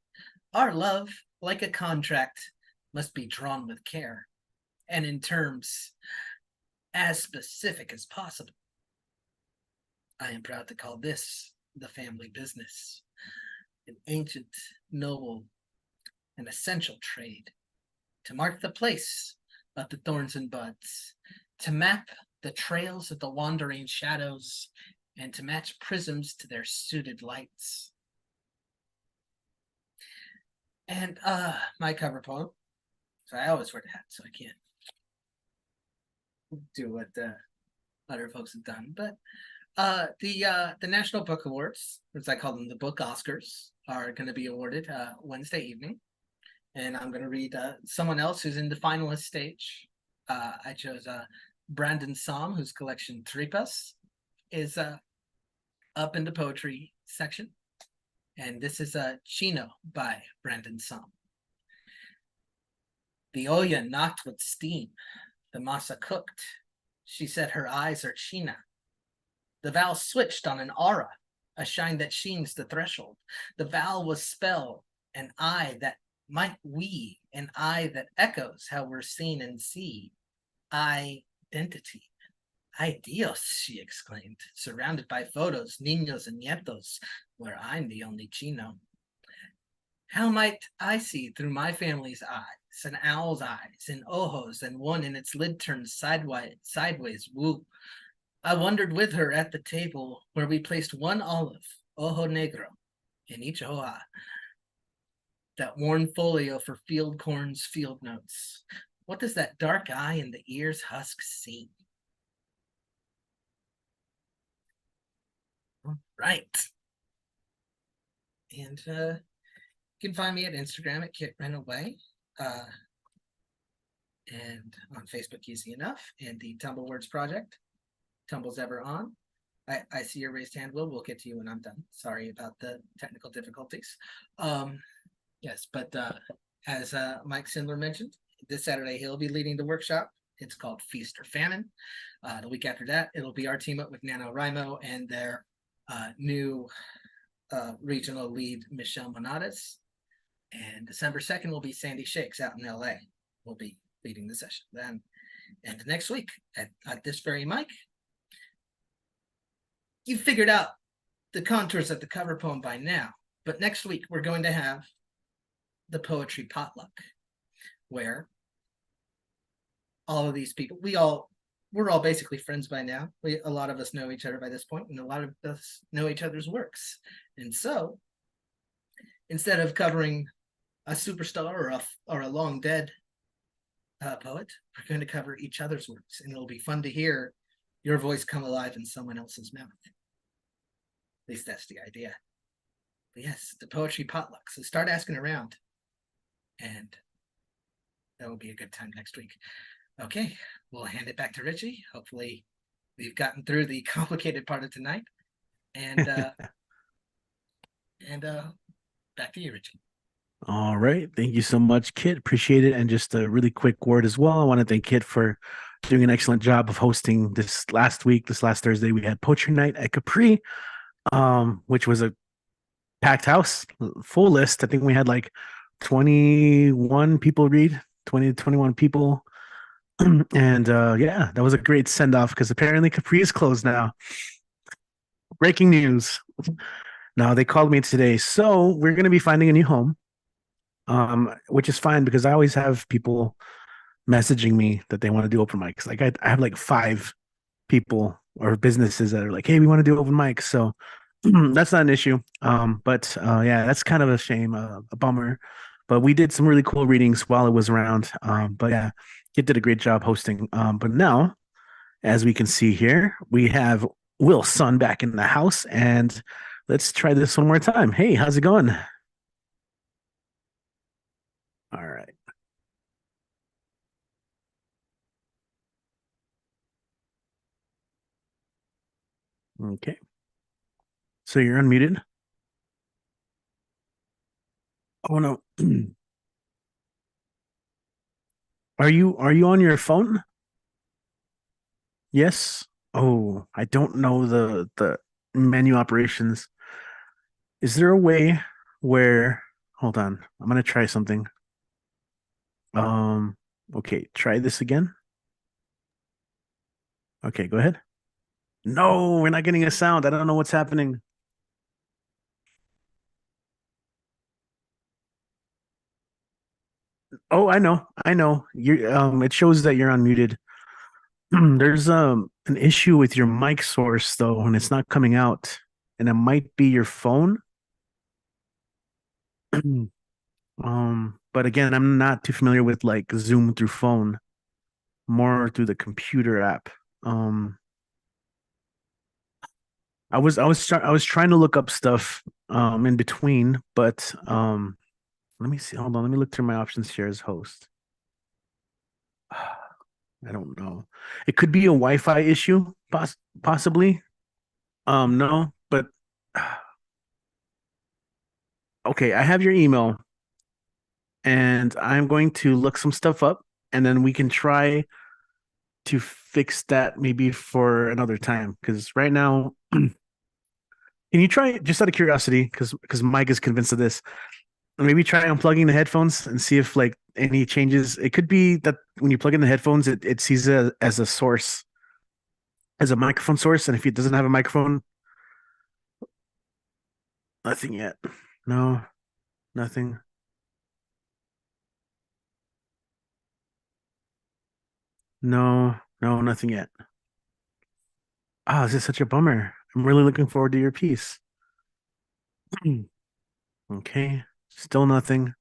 Our love, like a contract, must be drawn with care and in terms as specific as possible. I am proud to call this the family business, an ancient, noble, and essential trade, to mark the place of the thorns and buds, to map the trails of the wandering shadows, and to match prisms to their suited lights. And my cover poem. So I always wear the hat, so I can't do what other folks have done. But the National Book Awards, as I call them, the Book Oscars, are going to be awarded Wednesday evening. And I'm going to read someone else who's in the finalist stage. I chose Brandon Som, whose collection Tripas is up in the poetry section. And this is Chino by Brandon Som. The olla knocked with steam, the masa cooked. She said her eyes are China. The vowel switched on an aura, a shine that sheens the threshold. The vowel was spell, an eye that might we, an eye that echoes how we're seen and see. Identity. Ay Dios, she exclaimed, surrounded by photos, niños and nietos, where I'm the only Chino. How might I see through my family's eyes, an owl's eyes, and ojos, and one in its lid turned sideways, woo. I wondered with her at the table where we placed one olive, ojo negro, in each hoja, that worn folio for field corn's field notes. What does that dark eye in the ear's husk see? Right. And you can find me at Instagram at Kit Renaway. And on Facebook, easy enough. And the Tumble Words Project, Tumbles Ever On. I see your raised hand, Will. We'll get to you when I'm done. Sorry about the technical difficulties. Yes, but as Mike Sindler mentioned, this Saturday he'll be leading the workshop. It's called Feast or Famine. The week after that, it'll be our team up with NaNoWriMo and their new regional lead, Michelle Monades. And December 2nd will be Sandy Shakes out in LA. We'll be leading the session then. And next week at this very mic, you figured out the contours of the cover poem by now. But next week, we're going to have the poetry potluck, where all of these people, we're all basically friends by now. A lot of us know each other by this point, and a lot of us know each other's works. And so, instead of covering a superstar or a long dead poet, we're going to cover each other's works, and it'll be fun to hear your voice come alive in someone else's mouth. At least that's the idea. But yes, the poetry potluck. So start asking around, and that will be a good time next week. Okay, we'll hand it back to Richie. Hopefully we've gotten through the complicated part of tonight. And back to you, Richie. All right. Thank you so much, Kit. Appreciate it. And just a really quick word as well. I want to thank Kit for doing an excellent job of hosting this last Thursday. We had Poetry Night at Capri, which was a packed house, full list. I think we had like 21 people read, 20 to 21 people. And yeah, that was a great send off because apparently Capri is closed now. Breaking news. Now they called me today. So we're going to be finding a new home, which is fine because I always have people messaging me that they want to do open mics. Like I have like 5 people or businesses that are like, hey, we want to do open mics. So that's not an issue. But yeah, that's kind of a shame, a bummer. But we did some really cool readings while it was around. But yeah, Kit did a great job hosting. But now, as we can see here, we have Will Son back in the house, and let's try this one more time. Hey, how's it going? All right. Okay. So you're unmuted. Oh no. Are you on your phone? Yes. Oh, I don't know the menu operations. Is there a way where hold on, I'm gonna try something. Um, okay, try this again. Okay, go ahead. No, we're not getting a sound. I don't know what's happening. Oh, I know. I know. You it shows that you're unmuted. There's an issue with your mic source though, and it's not coming out. And it might be your phone. But again, I'm not too familiar with like Zoom through phone, more through the computer app. Um, I was trying to look up stuff in between, but let me see. Hold on, let me look through my options here as host. I don't know. It could be a Wi-Fi issue, possibly. No, but okay, I have your email and I'm going to look some stuff up and then we can try to fix that maybe for another time. Because right now, can you try just out of curiosity? Because Mike is convinced of this. Maybe try unplugging the headphones and see if like any changes. It could be that when you plug in the headphones, it sees it as a source, as a microphone source, and if it doesn't have a microphone, nothing yet. No, nothing. No, no, nothing yet. Ah, this is such a bummer. I'm really looking forward to your piece. Okay, still nothing.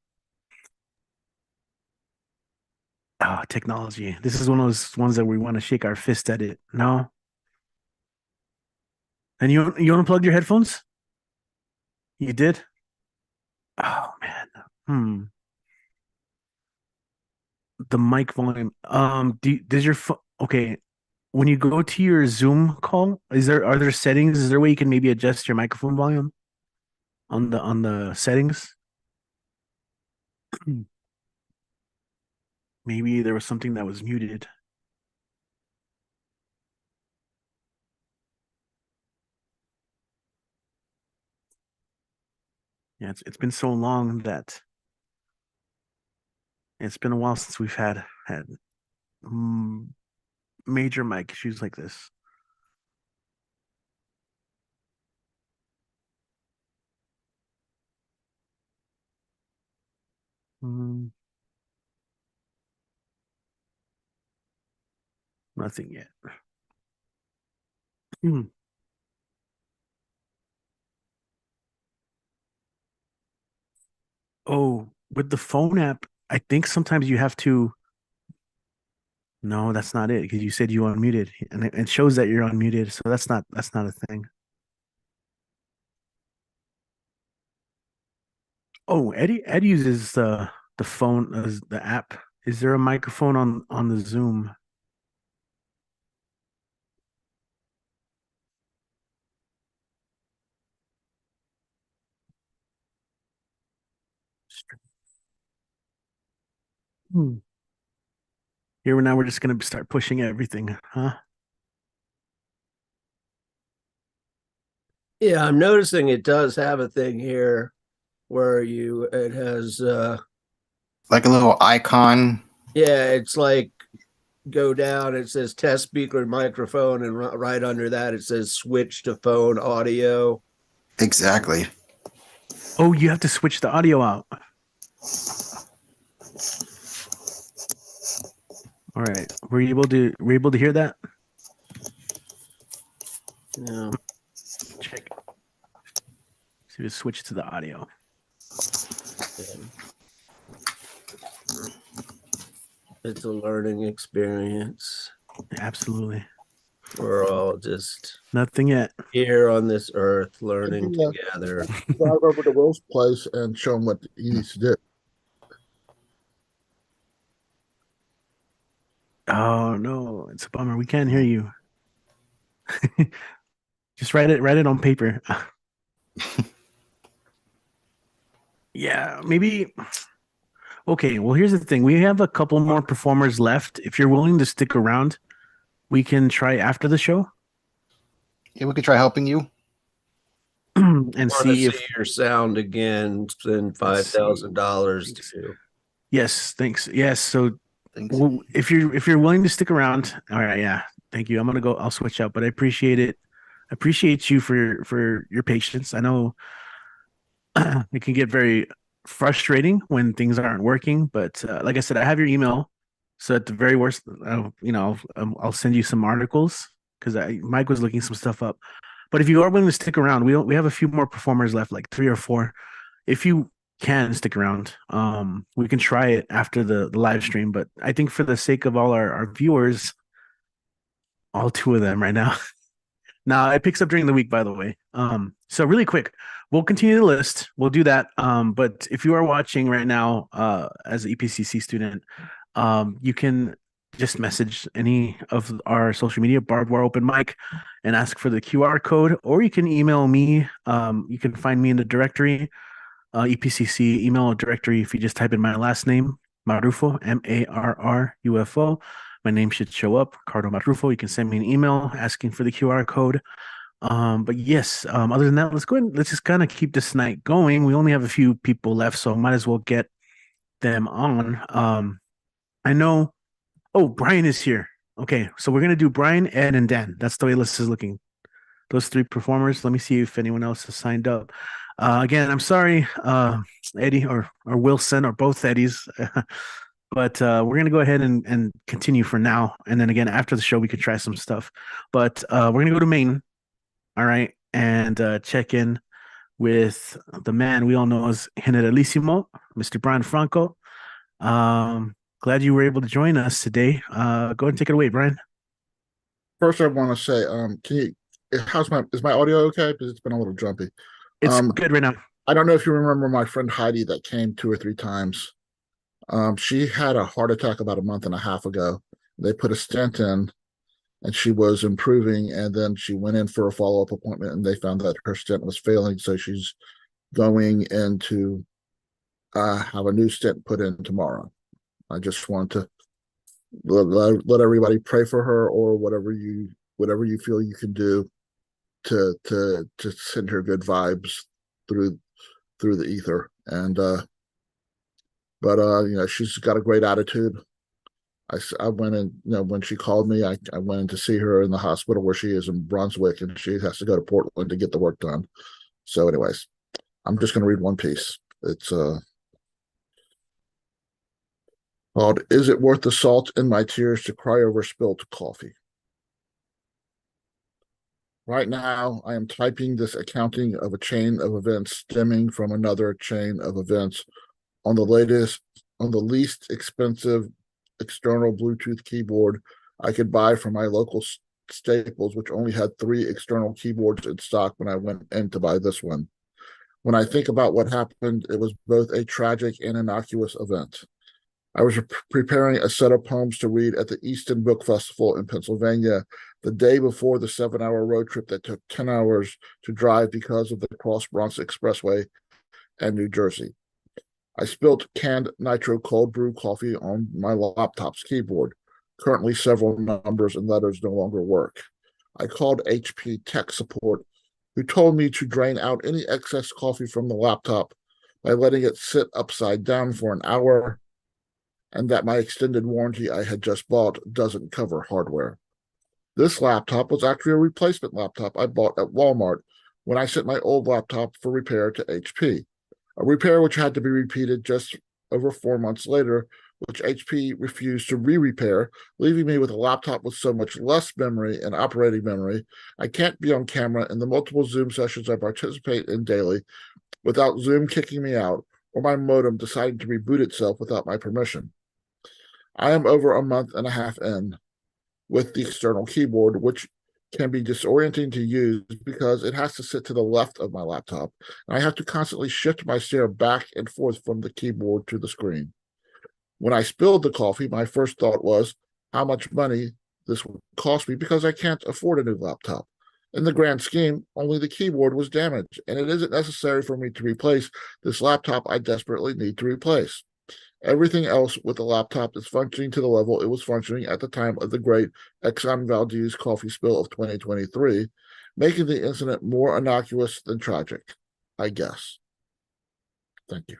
Ah, technology. This is one of those ones that we want to shake our fist at it. No. And you unplugged your headphones? You did? Oh man. Hmm. The mic volume. Does your phone? Okay. When you go to your Zoom call, are there settings? Is there a way you can maybe adjust your microphone volume on the settings? Maybe there was something that was muted. Yeah, it's been so long that it's been a while since we've had mm, major mic issues like this. Mm, nothing yet. Hmm. Oh, with the phone app, I think sometimes you have to. No, that's not it because you said you unmuted, and it shows that you're unmuted. So that's not a thing. Oh, Ed uses the phone as the app. Is there a microphone on the Zoom? Hmm. Here now we're just gonna start pushing everything, huh? Yeah, I'm noticing it does have a thing here where it has Like a little icon. yeah, it's like go down, it says test speaker and microphone, and right under that it says switch to phone audio. Exactly. Oh, you have to switch the audio out. All right. Were you able to hear that? Yeah. Check. So just switch to the audio. It's a learning experience. Absolutely. We're all just Nothing yet. here on this earth learning Maybe, together. drive over to Will's place and show him what he needs to do. Oh no, it's a bummer. We can't hear you. Just write it on paper. Yeah, maybe. Okay, well, here's the thing. We have a couple more performers left. If you're willing to stick around, we can try after the show Yeah, we could try helping you. and Want to see see if your sound again, spend $5,000 to. yes, thanks. Yes, so Thanks. well, if you're willing to stick around, all right, yeah. Thank you. I'm gonna go, I'll switch out, but I appreciate it. I appreciate you for your patience. I know it can get very frustrating when things aren't working, but like I said, I have your email. So at the very worst, I'll send you some articles because Mike was looking some stuff up. But if you are willing to stick around, we have a few more performers left, like three or four. If you can stick around, we can try it after the live stream. But I think for the sake of all our viewers, all two of them right now. Now it picks up during the week, by the way. So really quick, we'll continue the list. We'll do that. But if you are watching right now, as an EPCC student, you can just message any of our social media, Barbed War Open Mic, and ask for the QR code, or you can email me. You can find me in the directory, EPCC email directory. If you just type in my last name, Marrufo, Marrufo. My name should show up, Cardo Marrufo. You can send me an email asking for the QR code. But yes, other than that, let's just kind of keep this night going. We only have a few people left, so might as well get them on. I know. Oh, Brian is here. Okay, so we're gonna do Brian, Ed, and Dan. That's the way this is looking. Those three performers. Let me see if anyone else has signed up. Again, I'm sorry, Eddie or Wilson or both Eddies. But we're gonna go ahead and continue for now, and then again after the show we could try some stuff. But we're gonna go to Maine, all right, and check in with the man we all know as Generalissimo, Mr. Brian Franco. Glad you were able to join us today. Go ahead and take it away, Brian. First, I want to say, can you? Is my audio okay? Because it's been a little jumpy. It's good right now. I don't know if you remember my friend Heidi that came 2 or 3 times. She had a heart attack about a month and a half ago. They put a stent in, and she was improving. And then she went in for a follow-up appointment, and they found that her stent was failing. So she's going in to have a new stent put in tomorrow. I just want to let everybody pray for her, or whatever you feel you can do to send her good vibes through the ether. And but she's got a great attitude. I went in, when she called me, I went in to see her in the hospital where she is in Brunswick, and she has to go to Portland to get the work done. So anyways, I'm just going to read one piece. It's called "Is It Worth the Salt in My Tears to Cry Over Spilt Coffee?" Right now, I am typing this accounting of a chain of events stemming from another chain of events on the least expensive external Bluetooth keyboard I could buy from my local Staples, which only had 3 external keyboards in stock when I went in to buy this one. When I think about what happened, it was both a tragic and innocuous event. I was preparing a set of poems to read at the Easton Book Festival in Pennsylvania the day before the 7-hour road trip that took 10 hours to drive because of the Cross Bronx Expressway and New Jersey. I spilled canned nitro cold brew coffee on my laptop's keyboard. Currently, several numbers and letters no longer work. I called HP tech support, who told me to drain out any excess coffee from the laptop by letting it sit upside down for an hour, and that my extended warranty I had just bought doesn't cover hardware. This laptop was actually a replacement laptop I bought at Walmart when I sent my old laptop for repair to HP. A repair which had to be repeated just over 4 months later, which HP refused to re-repair, leaving me with a laptop with so much less memory and operating memory, I can't be on camera in the multiple Zoom sessions I participate in daily without Zoom kicking me out or my modem deciding to reboot itself without my permission. I am over a month and a half in with the external keyboard, which can be disorienting to use because it has to sit to the left of my laptop, and I have to constantly shift my stare back and forth from the keyboard to the screen. When I spilled the coffee, my first thought was how much money this would cost me because I can't afford a new laptop. In the grand scheme, only the keyboard was damaged, and it isn't necessary for me to replace this laptop I desperately need to replace. Everything else with the laptop is functioning to the level it was functioning at the time of the great Exxon Valdez coffee spill of 2023, making the incident more innocuous than tragic, I guess. Thank you.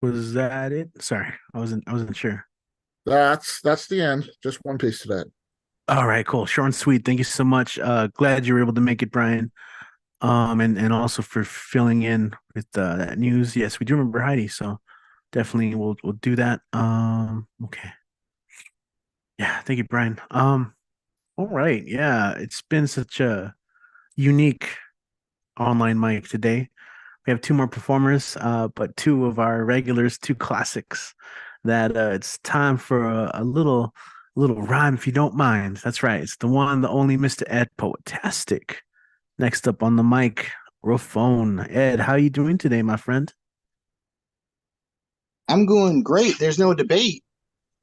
Was that it? Sorry, I wasn't sure. That's the end. Just one piece to that. All right, cool. Short and sweet. Thank you so much. Glad you were able to make it, Brian. And also for filling in with that news. Yes, we do remember Heidi, so definitely we'll do that. Okay. Yeah, thank you, Brian. All right. Yeah, it's been such a unique online mic today. We have two more performers, but two of our regulars, two classics that it's time for a little rhyme if you don't mind. That's right. It's the one, the only Mr. Ed Poetastic. Next up on the mic, Rafone. Ed, how you doing today, my friend? I'm going great. There's no debate.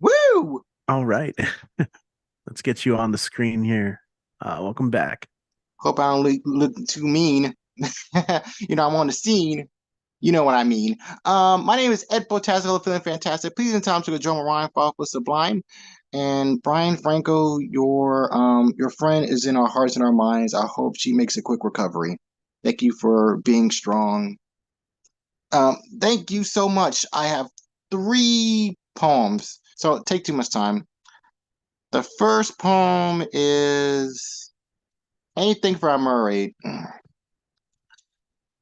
Woo! All right. Let's get you on the screen here. Welcome back. Hope I don't look too mean. I'm on the scene. You know what I mean. My name is Ed Potassico, feeling fantastic. Please in time to the drummer Ryan Falk with Sublime. And Brian Franco, your friend is in our hearts and our minds. I hope she makes a quick recovery. Thank you for being strong. Thank you so much. I have 3 poems, so it take too much time. The first poem is Anything for a Mermaid.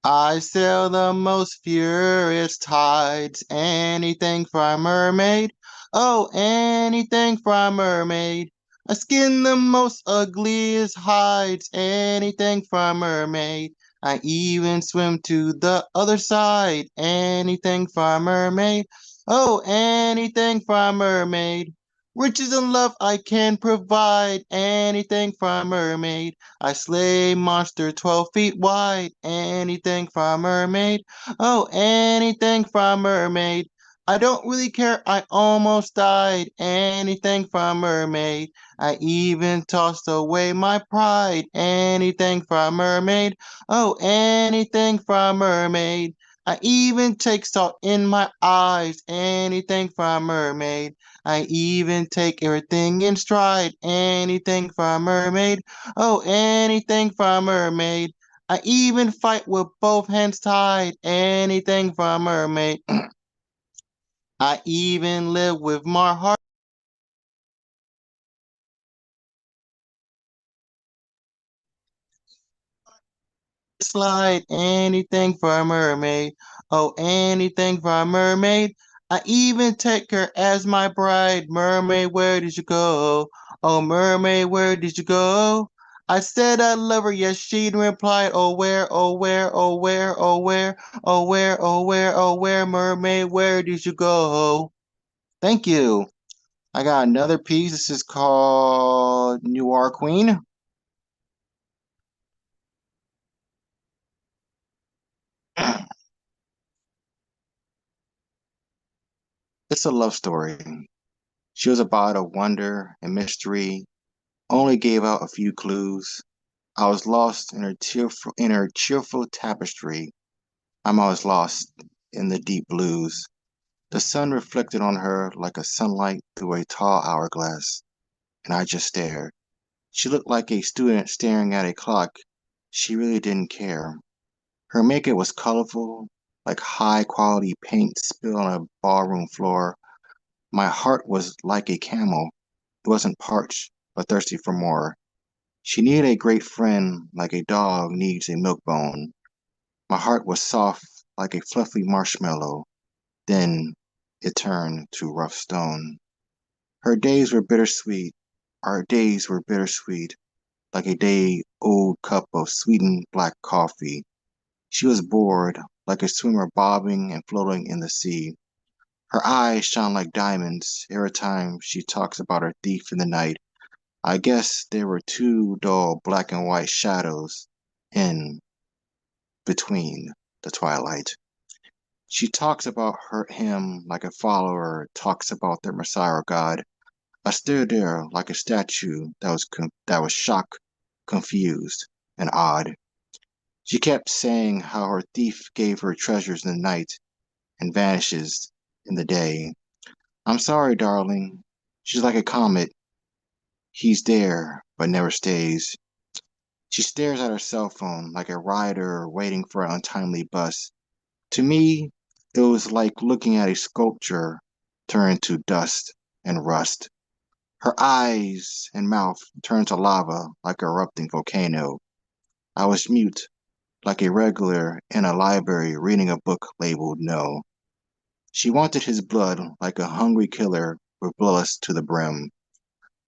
I sail the most furious tides, anything for a mermaid. Oh, anything for a mermaid. I skin the most ugliest hides, anything for a mermaid. I even swim to the other side, anything for a mermaid. Oh, anything for a mermaid. Riches and love I can provide, anything for a mermaid. I slay monster 12 feet wide, anything for a mermaid. Oh, anything for a mermaid. I don't really care, I almost died, anything for a mermaid. I even tossed away my pride, anything for a mermaid. Oh, anything for a mermaid. I even take salt in my eyes, anything for a mermaid. I even take everything in stride, anything for a mermaid. Oh, anything for a mermaid. I even fight with both hands tied, anything for a mermaid. I even live with my heart slide, anything for a mermaid. Oh, anything for a mermaid. I even take her as my bride. Mermaid, where did you go? Oh, mermaid, where did you go? I said I love her, yes, she replied, oh where, oh where, oh where, oh where, oh where, oh where, oh where, mermaid, where did you go? Thank you. I got another piece. This is called Noir Queen. It's a love story. She was about a wonder and mystery, only gave out a few clues. I was lost in her cheerful tapestry. I'm always lost in the deep blues. The sun reflected on her like a sunlight through a tall hourglass, and I just stared. She looked like a student staring at a clock. She really didn't care. Her makeup was colorful, like high-quality paint spilled on a ballroom floor. My heart was like a camel. It wasn't parched, but thirsty for more. She needed a great friend, like a dog needs a milk bone. My heart was soft, like a fluffy marshmallow. Then it turned to rough stone. Her days were bittersweet. Our days were bittersweet, like a day-old cup of sweetened black coffee. She was bored, like a swimmer bobbing and floating in the sea. Her eyes shone like diamonds every time she talks about her thief in the night. I guess there were 2 dull black and white shadows in between. the twilight. She talks about him like a follower talks about their Messiah or God. I stood there like a statue that was shocked, confused, and odd. She kept saying how her thief gave her treasures in the night and vanishes in the day. I'm sorry, darling. She's like a comet. He's there, but never stays. She stares at her cell phone like a rider waiting for an untimely bus. To me, it was like looking at a sculpture turn to dust and rust. Her eyes and mouth turned to lava like an erupting volcano. I was mute, like a regular in a library reading a book labeled no. She wanted his blood like a hungry killer with bloodlust to the brim.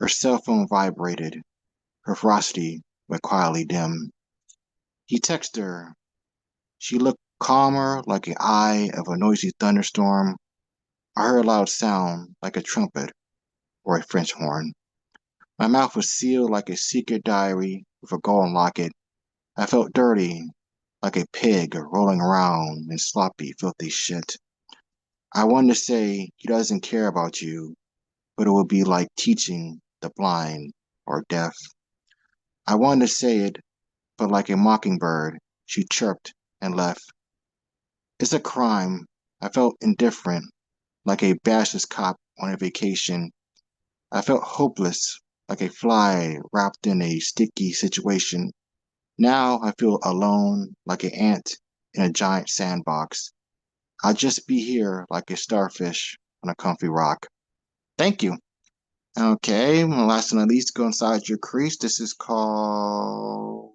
Her cell phone vibrated. Her ferocity went quietly dim. He texted her. She looked calmer like an eye of a noisy thunderstorm. I heard a loud sound like a trumpet or a French horn. My mouth was sealed like a secret diary with a golden locket. I felt dirty, like a pig rolling around in sloppy, filthy shit. I wanted to say he doesn't care about you, but it would be like teaching the blind or deaf. I wanted to say it, but like a mockingbird, she chirped and left. It's a crime. I felt indifferent, like a bashless cop on a vacation. I felt hopeless, like a fly wrapped in a sticky situation. Now I feel alone, like an ant in a giant sandbox. I'll just be here like a starfish on a comfy rock. Thank you. Okay, well, last but not least, go inside your crease. This is called.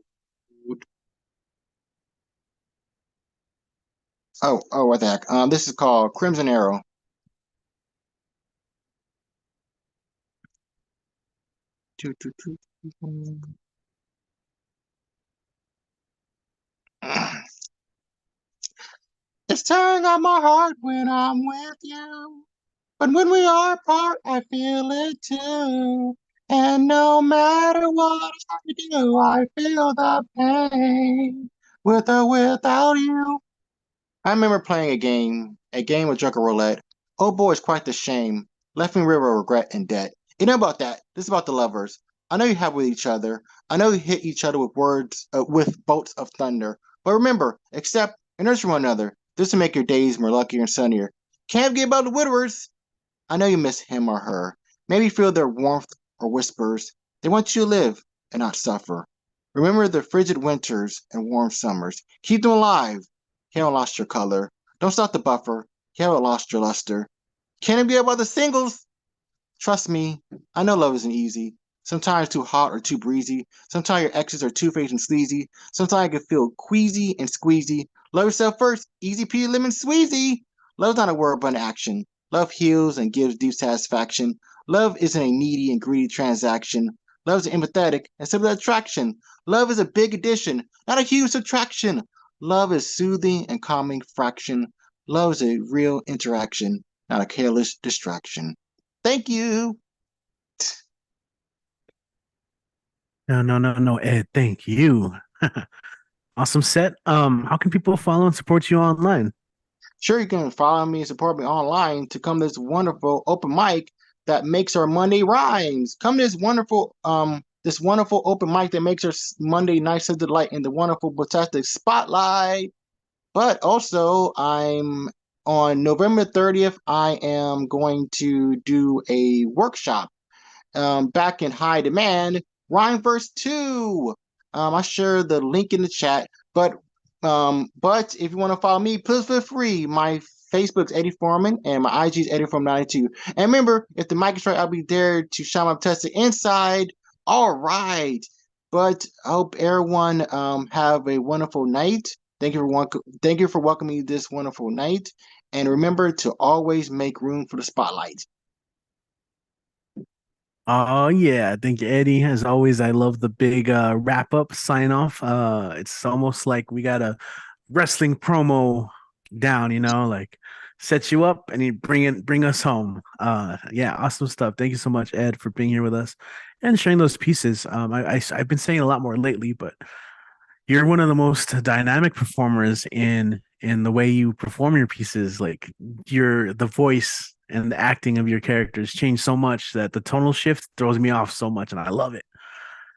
What the heck? This is called Crimson Arrow. It's tearing at my heart when I'm with you. But when we are apart, I feel it too. And no matter what I do, I feel the pain. With or without you. I remember playing a game of Joker Roulette. Oh boy, it's quite the shame. Left me river, regret, and debt. You know about that. This is about the lovers. I know you have with each other. I know you hit each other with with bolts of thunder. But remember, accept and nurture one another. This will make your days more luckier and sunnier. Can't forget about the widowers. I know you miss him or her. Maybe feel their warmth or whispers. They want you to live and not suffer. Remember the frigid winters and warm summers. Keep them alive. You haven't lost your color. Don't stop the buffer. You haven't lost your luster. Can it be about the singles? Trust me, I know love isn't easy. Sometimes too hot or too breezy. Sometimes your exes are two-faced and sleazy. Sometimes you can feel queasy and squeezy. Love yourself first. Easy peasy lemon squeezy. Love's not a word but an action. Love heals and gives deep satisfaction. Love isn't a needy and greedy transaction. Love is empathetic and simple attraction. Love is a big addition, not a huge subtraction. Love is soothing and calming fraction. Love is a real interaction, not a careless distraction. Thank you. No, Ed. Thank you. Awesome set. How can people follow and support you online? Sure, you can follow me and support me online to come to this wonderful open mic that makes our Monday rhymes. Come to this wonderful open mic that makes our Monday nights a delight in the wonderful Botastic Spotlight. But also, I'm on November 30th, I am going to do a workshop back in high demand, Rhyme Verse 2. I share the link in the chat, but if you want to follow me, please feel free. My Facebook's Eddie Foreman and my IG is Eddie Foreman 92. And remember, if the mic is right, I'll be there to shine my test inside. All right. But I hope everyone have a wonderful night. Thank you for welcoming me this wonderful night. And remember to always make room for the spotlight. Oh yeah, thank you, Eddie. As always, I love the big wrap up sign off. It's almost like we got a wrestling promo down, like set you up and you bring us home. Yeah, awesome stuff. Thank you so much, Ed, for being here with us and sharing those pieces. I've been saying a lot more lately, but You're one of the most dynamic performers in the way you perform your pieces. Like the voice and the acting of your characters change so much that the tonal shift throws me off so much, and I love it.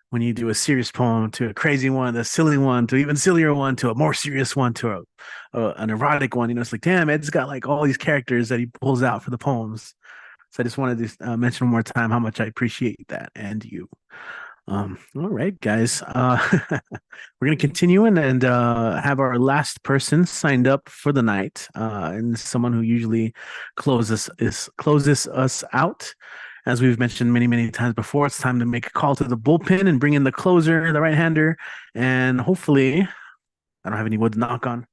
When you do a serious poem to a crazy one, a silly one, to even sillier one, to a more serious one, to an erotic one, it's like, damn, Ed's got like all these characters that he pulls out for the poems. So I just wanted to mention one more time how much I appreciate that and you. All right, guys. We're gonna continue and have our last person signed up for the night, and someone who usually closes us out. As we've mentioned many, many times before, it's time to make a call to the bullpen and bring in the closer, the right-hander, and hopefully, I don't have any wood to knock on.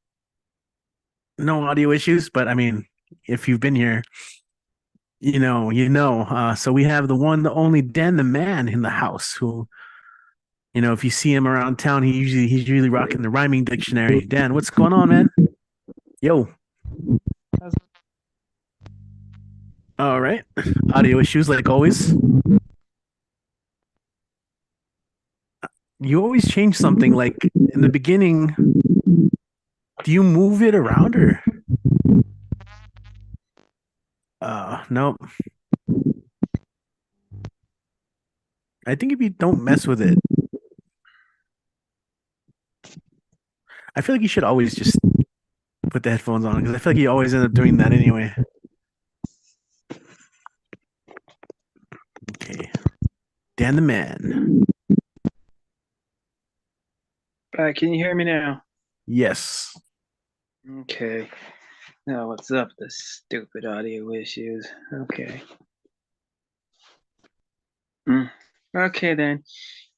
No audio issues, but I mean, if you've been here, you know. So we have the one, the only Dan the Man in the house who if you see him around town, he's usually rocking the rhyming dictionary. Dan, what's going on, man? Yo. All right. Audio issues like always. You always change something like in the beginning. Do you move it around or? No. I think if you don't mess with it, I feel like you should always just put the headphones on because I feel like you always end up doing that anyway. Okay. Dan the Man. Can you hear me now? Yes. Okay. Now what's up with the stupid audio issues? Okay. Okay then.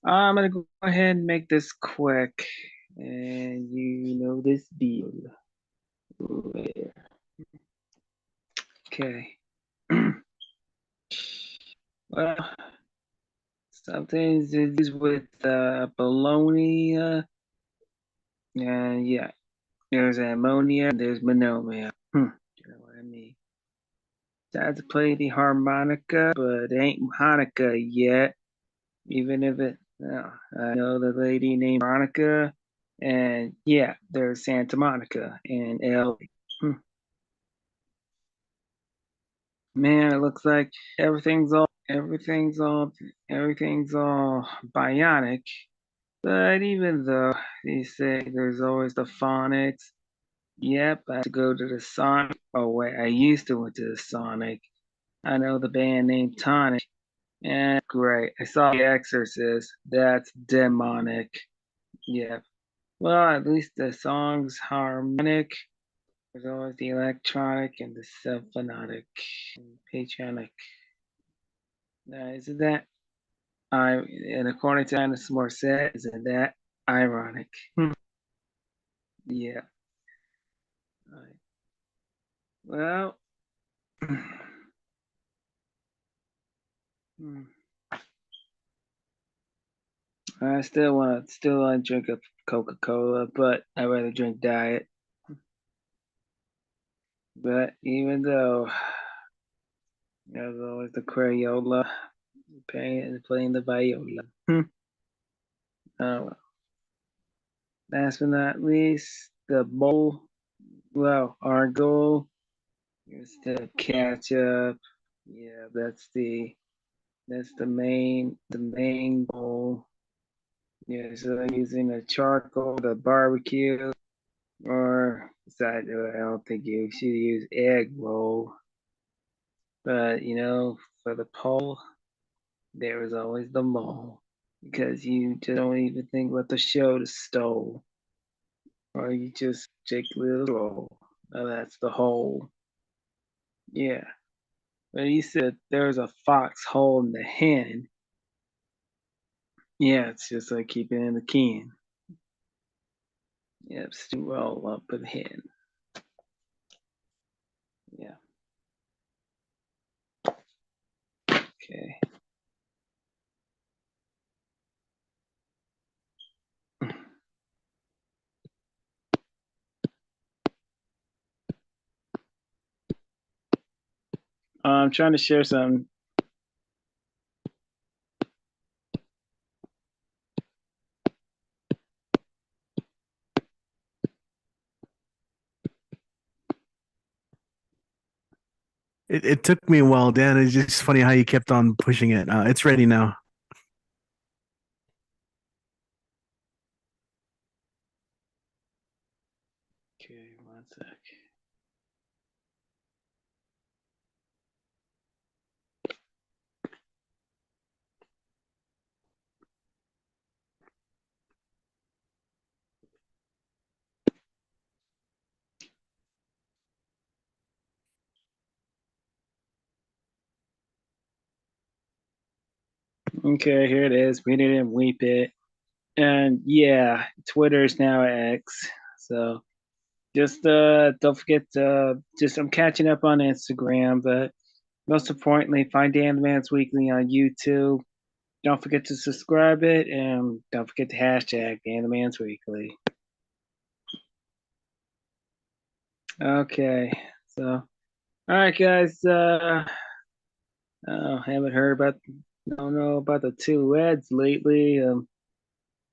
I'm gonna go ahead and make this quick. And you know this deal. Where? Okay. Well, something to do with bologna. And yeah, there's ammonia, there's monomia. You know what I mean? Tried to play the harmonica, but it ain't Hanukkah yet. Even if I know the lady named Monica, and yeah, there's Santa Monica in LA. Man, it looks like everything's all bionic. But even though they say there's always the phonics, yep, I have to go to the Sonic. Oh wait, I used to went to the Sonic. I know the band named Tonic. And great. I saw The Exorcist. That's demonic. Yeah. Well, at least the song's harmonic. There's always the electronic and the symphonic and patronic. Isn't that and according to Alanis Morissette, isn't that ironic? Yeah. All right. Well, I still want to drink a Coca-Cola, but I'd rather drink diet. But even though there's always the Crayola playing the viola. Oh well. Last but not least, the bowl. Well, our goal is to catch up. Yeah, that's the main goal. Yeah, so using the charcoal, the barbecue, or I don't think you should use egg roll. But for the pole, there is always the mole. Because you just don't even think what the show stole. Or you just take a little roll. Now that's the hole. Yeah. But he said there's a fox holding the hen. Yeah, it's just like keeping in the can. Yep, stew roll up with hen. Yeah. Okay. I'm trying to share some. It took me a while, Dan. It's just funny how you kept on pushing it. It's ready now. Okay, one sec. Okay, here it is. Read it and weep it. And yeah, Twitter's now X. So just don't forget just I'm catching up on Instagram, but most importantly, find Dan the Man's Weekly on YouTube. Don't forget to subscribe it and don't forget to hashtag Dan the Man's Weekly. Okay, so all right guys, haven't heard about don't know about the two Reds lately.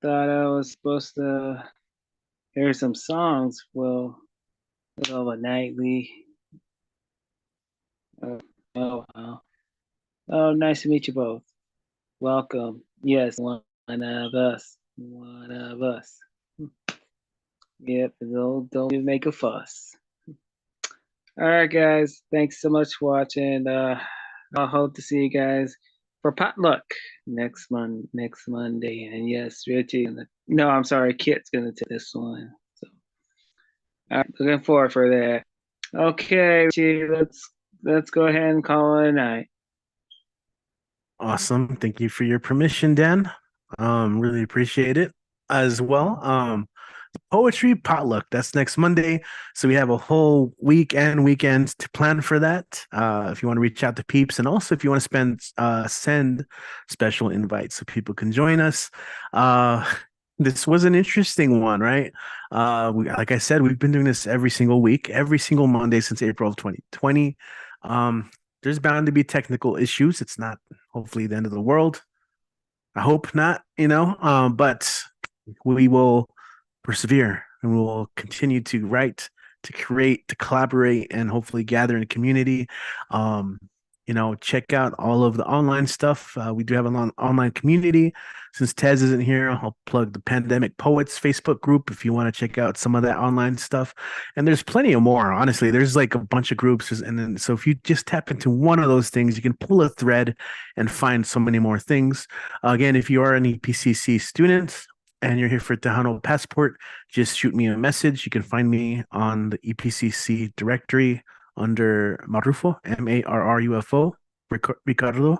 Thought I was supposed to hear some songs. Well, of a nightly. Oh, oh, nice to meet you both. Welcome. Yes, one of us. One of us. Yep, don't even make a fuss. All right, guys. Thanks so much for watching. I hope to see you guys for potluck next Monday. And yes, Richie no, I'm sorry, Kit's gonna take this one. So, all right, looking forward for that. Okay, Richie, let's go ahead and call it a night. Awesome. Thank you for your permission, Dan. Really appreciate it as well. Poetry potluck. That's next Monday. So we have a whole week and weekend to plan for that. If you want to reach out to peeps, and also if you want to send special invites so people can join us. This was an interesting one, right? Like I said, we've been doing this every single week, every single Monday since April of 2020. There's bound to be technical issues. It's not hopefully the end of the world. I hope not, but we will persevere and we will continue to write, to create, to collaborate, and hopefully gather in a community. Check out all of the online stuff. We do have an online community. Since Tez isn't here, I'll plug the Pandemic Poets Facebook group if you want to check out some of that online stuff. And there's plenty of more. Honestly, there's like a bunch of groups, and then so if you just tap into one of those things, you can pull a thread and find so many more things. Again, if you are an EPCC student and you're here for Tejano Passport, just shoot me a message. You can find me on the EPCC directory under Marrufo, Marrufo, Ricardo,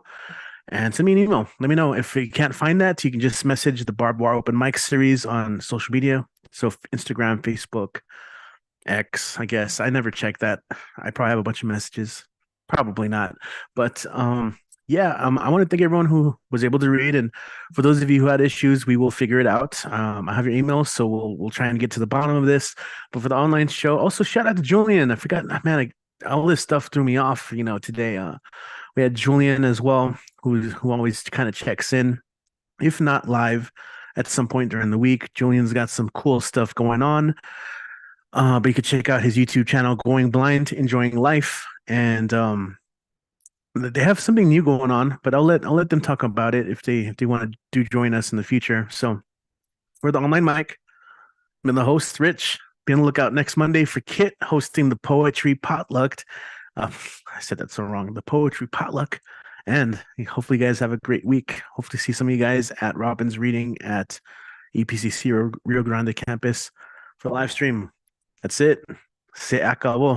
and send me an email. Let me know. If you can't find that, you can just message the Barbed Open Mic series on social media. So Instagram, Facebook, X, I guess. I never check that. I probably have a bunch of messages. Probably not. But I want to thank everyone who was able to read. And for those of you who had issues, we will figure it out. I have your email, so we'll try and get to the bottom of this. But for the online show, also shout out to Julian. I forgot, man, all this stuff threw me off, today. We had Julian as well, who always kind of checks in, if not live, at some point during the week. Julian's got some cool stuff going on. But you could check out his YouTube channel, Going Blind, Enjoying Life, and they have something new going on. But I'll let them talk about it if they want to join us in the future. So for the online mic, I'm in the host, Rich. Be on the lookout next Monday for Kit hosting the Poetry Potluck. I said that so wrong. The Poetry Potluck. And hopefully you guys have a great week. Hopefully see some of you guys at Robin's Reading at EPCC or Rio Grande campus for the live stream. That's it. Se acabó.